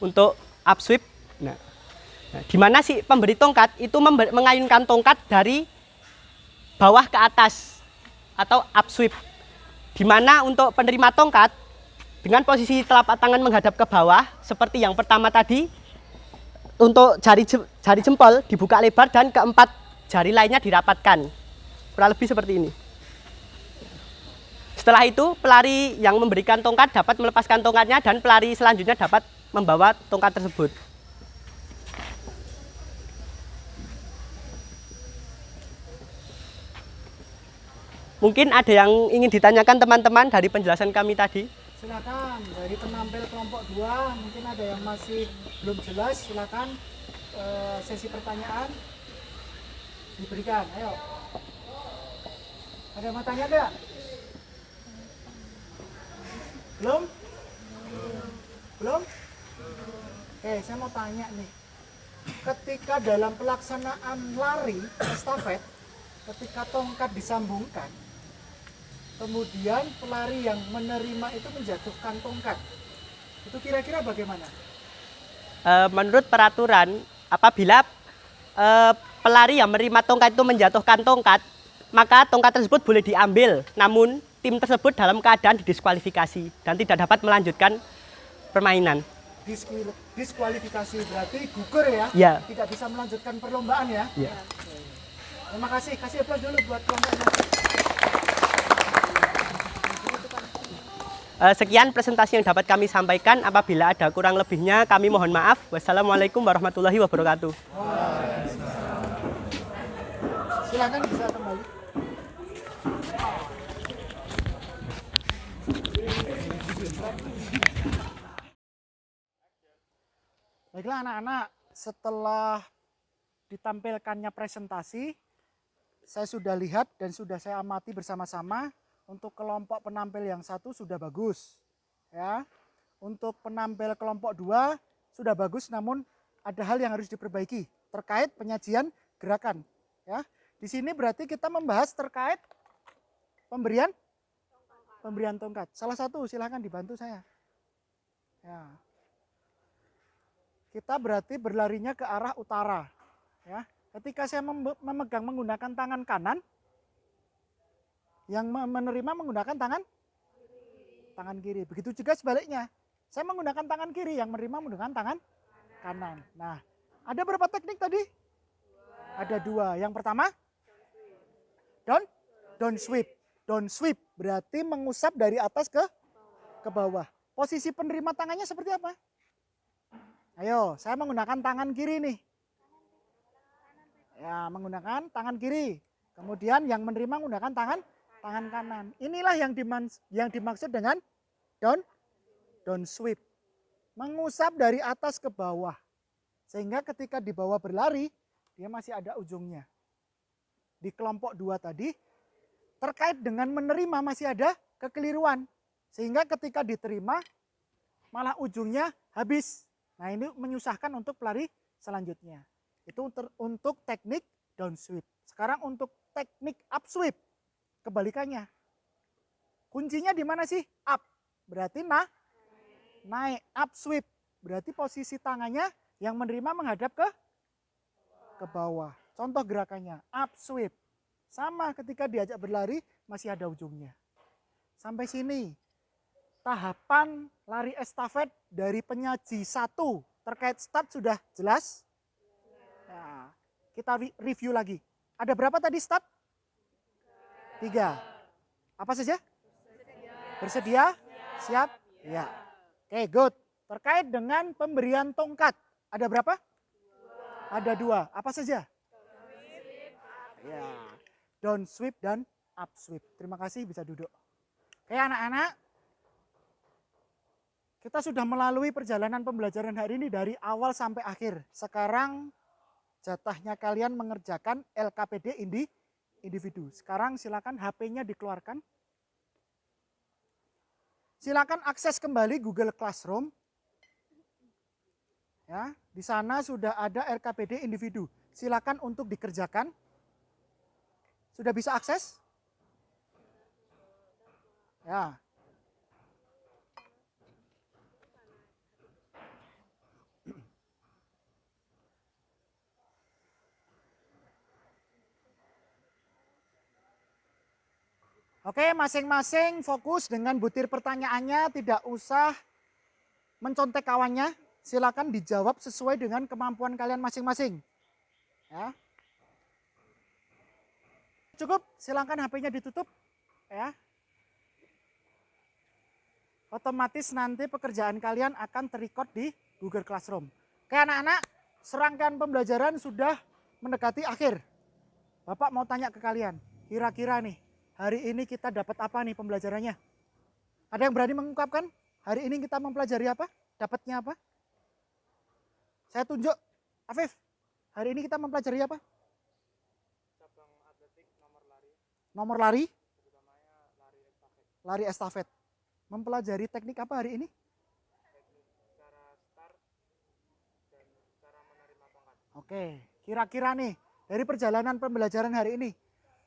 untuk up sweep. Nah, di mana si pemberi tongkat itu mengayunkan tongkat dari bawah ke atas atau up sweep. Di mana untuk penerima tongkat dengan posisi telapak tangan menghadap ke bawah seperti yang pertama tadi, untuk jari jempol dibuka lebar dan keempat jari lainnya dirapatkan. Kurang lebih seperti ini. Setelah itu, pelari yang memberikan tongkat dapat melepaskan tongkatnya dan pelari selanjutnya dapat membawa tongkat tersebut. Mungkin ada yang ingin ditanyakan teman-teman dari penjelasan kami tadi. Silakan, dari penampil kelompok 2 mungkin ada yang masih belum jelas, silakan sesi pertanyaan diberikan. Ayo, ada yang mau tanya enggak? Belum? Saya mau tanya nih. Ketika dalam pelaksanaan lari estafet, ketika tongkat disambungkan, kemudian pelari yang menerima itu menjatuhkan tongkat, itu kira-kira bagaimana? Menurut peraturan, apabila pelari yang menerima tongkat itu menjatuhkan tongkat, maka tongkat tersebut boleh diambil, namun tim tersebut dalam keadaan didiskualifikasi dan tidak dapat melanjutkan permainan. Diskualifikasi berarti gugur ya? Ya. Tidak bisa melanjutkan perlombaan ya? Ya. Terima kasih. Kasih aplaus dulu buat kelompoknya. Sekian presentasi yang dapat kami sampaikan. Apabila ada kurang lebihnya, kami mohon maaf. Wassalamualaikum warahmatullahi wabarakatuh. Silakan bisa kembali. Baiklah anak-anak, setelah ditampilkannya presentasi, saya sudah lihat dan sudah saya amati bersama-sama. Untuk kelompok penampil yang satu sudah bagus, ya. Untuk penampil kelompok 2 sudah bagus, namun ada hal yang harus diperbaiki terkait penyajian gerakan, ya. Di sini berarti kita membahas terkait pemberian tongkat. Salah satu, silahkan dibantu saya. Ya. Kita berarti berlarinya ke arah utara, ya. Ketika saya memegang menggunakan tangan kanan, yang menerima menggunakan tangan kiri. Begitu juga sebaliknya. Saya menggunakan tangan kiri, yang menerima menggunakan tangan kanan. Nah, ada berapa teknik tadi? Ada 2. Yang pertama, down sweep. Down sweep berarti mengusap dari atas ke bawah. Posisi penerima tangannya seperti apa? Ayo, saya menggunakan tangan kiri nih. Ya, menggunakan tangan kiri. Kemudian yang menerima menggunakan tangan kanan. Inilah yang dimaksud dengan down sweep. Mengusap dari atas ke bawah. Sehingga ketika di bawah berlari, dia masih ada ujungnya. Di kelompok 2 tadi, terkait dengan menerima masih ada kekeliruan. Sehingga ketika diterima, malah ujungnya habis. Nah, ini menyusahkan untuk pelari selanjutnya. Itu untuk teknik down sweep. Sekarang untuk teknik up sweep. Kebalikannya. Kuncinya di mana sih? Up. Berarti naik. Up sweep. Berarti posisi tangannya yang menerima menghadap ke bawah. Contoh gerakannya. Up sweep. Sama ketika diajak berlari masih ada ujungnya. Sampai sini. Tahapan lari estafet dari penyaji 1 terkait start sudah jelas? Nah, kita review lagi. Ada berapa tadi start? 3. Apa saja? Bersedia? Siap? Ya. Oke, good. Terkait dengan pemberian tongkat. Ada berapa? Ada 2. Apa saja? Ya. Down sweep dan up sweep. Terima kasih, bisa duduk. Oke anak-anak. Kita sudah melalui perjalanan pembelajaran hari ini dari awal sampai akhir. Sekarang jatahnya kalian mengerjakan LKPD individu. Sekarang silakan HP-nya dikeluarkan. Silakan akses kembali Google Classroom. Ya, di sana sudah ada LKPD individu. Silakan untuk dikerjakan. Sudah bisa akses? Ya. Oke, masing-masing fokus dengan butir pertanyaannya, tidak usah mencontek kawannya. Silakan dijawab sesuai dengan kemampuan kalian masing-masing. Ya. Cukup, silakan HP-nya ditutup. Ya. Otomatis nanti pekerjaan kalian akan terrecord di Google Classroom. Oke anak-anak, serangkaian pembelajaran sudah mendekati akhir. Bapak mau tanya ke kalian, kira-kira nih, hari ini kita dapat apa nih pembelajarannya? Ada yang berani mengungkapkan? Hari ini kita mempelajari apa? Dapatnya apa? Saya tunjuk. Afif, hari ini kita mempelajari apa? Cabang atletik nomor lari. Nomor lari? Terutamanya lari estafet. Lari estafet. Mempelajari teknik apa hari ini? Teknik cara start, Oke, kira-kira nih dari perjalanan pembelajaran hari ini,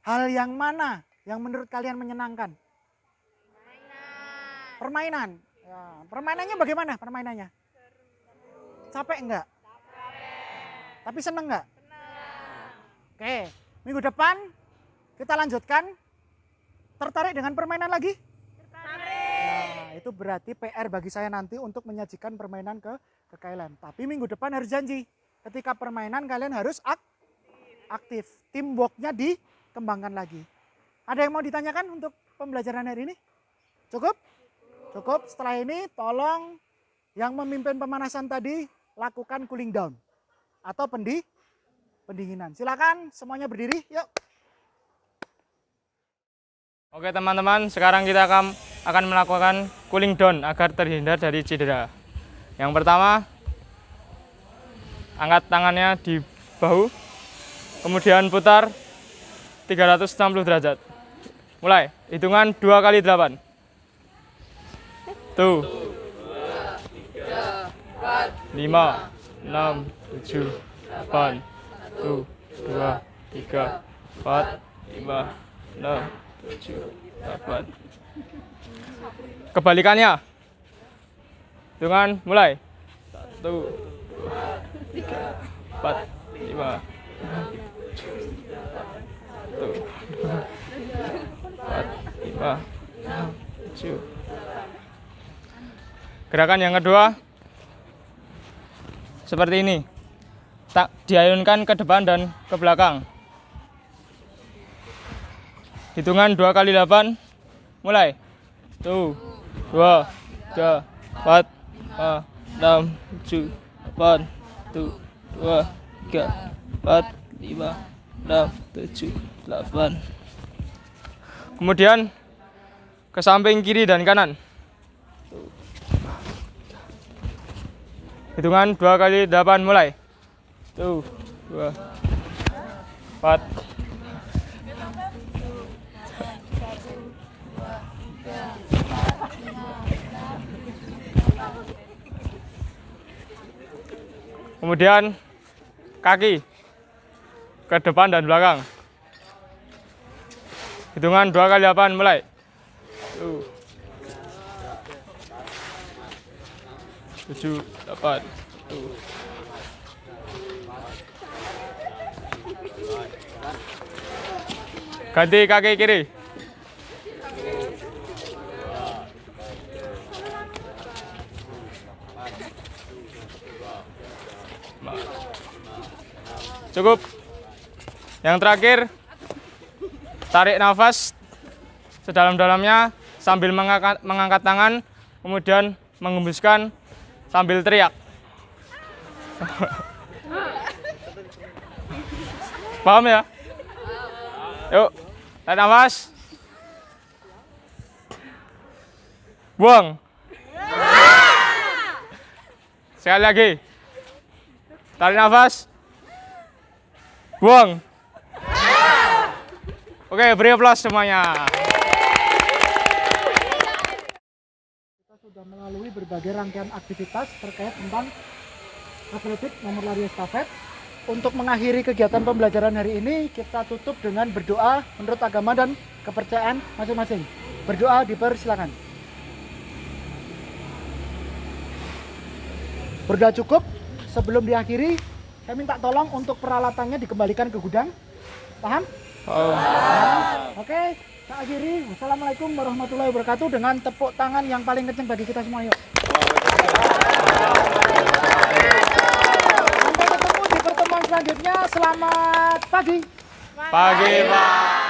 hal yang mana yang menurut kalian menyenangkan? Permainan. Ya, permainannya bagaimana permainannya? Capek enggak? Tapi seneng enggak? Oke, minggu depan kita lanjutkan. Tertarik dengan permainan lagi? Nah, itu berarti PR bagi saya nanti untuk menyajikan permainan ke kalian. Tapi minggu depan harus janji, ketika permainan kalian harus aktif. Teamwork-nya dikembangkan lagi. Ada yang mau ditanyakan untuk pembelajaran hari ini? Cukup? Cukup. Setelah ini tolong yang memimpin pemanasan tadi lakukan cooling down atau pendinginan. Silakan semuanya berdiri, yuk. Oke teman-teman, sekarang kita akan melakukan cooling down agar terhindar dari cedera. Yang pertama, angkat tangannya di bahu, kemudian putar 360 derajat. Mulai, hitungan 2 kali 8. 1, 2, 3, 4, 5, 6, 7, 8, 1, 2, 3, 4, 5, 6, 7, 8. Kebalikannya. Hitungan mulai. 1, 2, 3, 4, 5, 1, 2, 4, 5, 7. Gerakan yang kedua seperti ini. Tak diayunkan ke depan dan ke belakang. Hitungan 2 kali 8. Mulai. 1, 2, 3, 4, 5, 6, 7, 8. 1, 2, 3, 4, 5, 6, 7, 8. Kemudian ke samping kiri dan kanan. Hitungan 2 kali 8 mulai. 1, 2, 4. Kemudian kaki ke depan dan belakang. Hitungan 2 kali 8 mulai. 7, 8. Ganti kaki kiri. Cukup. Yang terakhir, tarik nafas sedalam-dalamnya sambil mengangkat tangan, kemudian menghembuskan sambil teriak. Paham ya? Yuk, tarik nafas. Buang. Sekali lagi. Tarik nafas. Buang. Oke, beri aplaus semuanya. Kita sudah melalui berbagai rangkaian aktivitas terkait tentang atletik nomor lari estafet. Untuk mengakhiri kegiatan pembelajaran hari ini, kita tutup dengan berdoa menurut agama dan kepercayaan masing-masing. Berdoa dipersilakan. Berdoa cukup. Sebelum diakhiri, saya minta tolong untuk peralatannya dikembalikan ke gudang. Paham? Oke, kita akhiri. Wassalamualaikum warahmatullahi wabarakatuh dengan tepuk tangan yang paling kencang bagi kita semua. Yuk. Sampai ketemu di pertemuan selanjutnya. Selamat pagi. Pagi, Pak.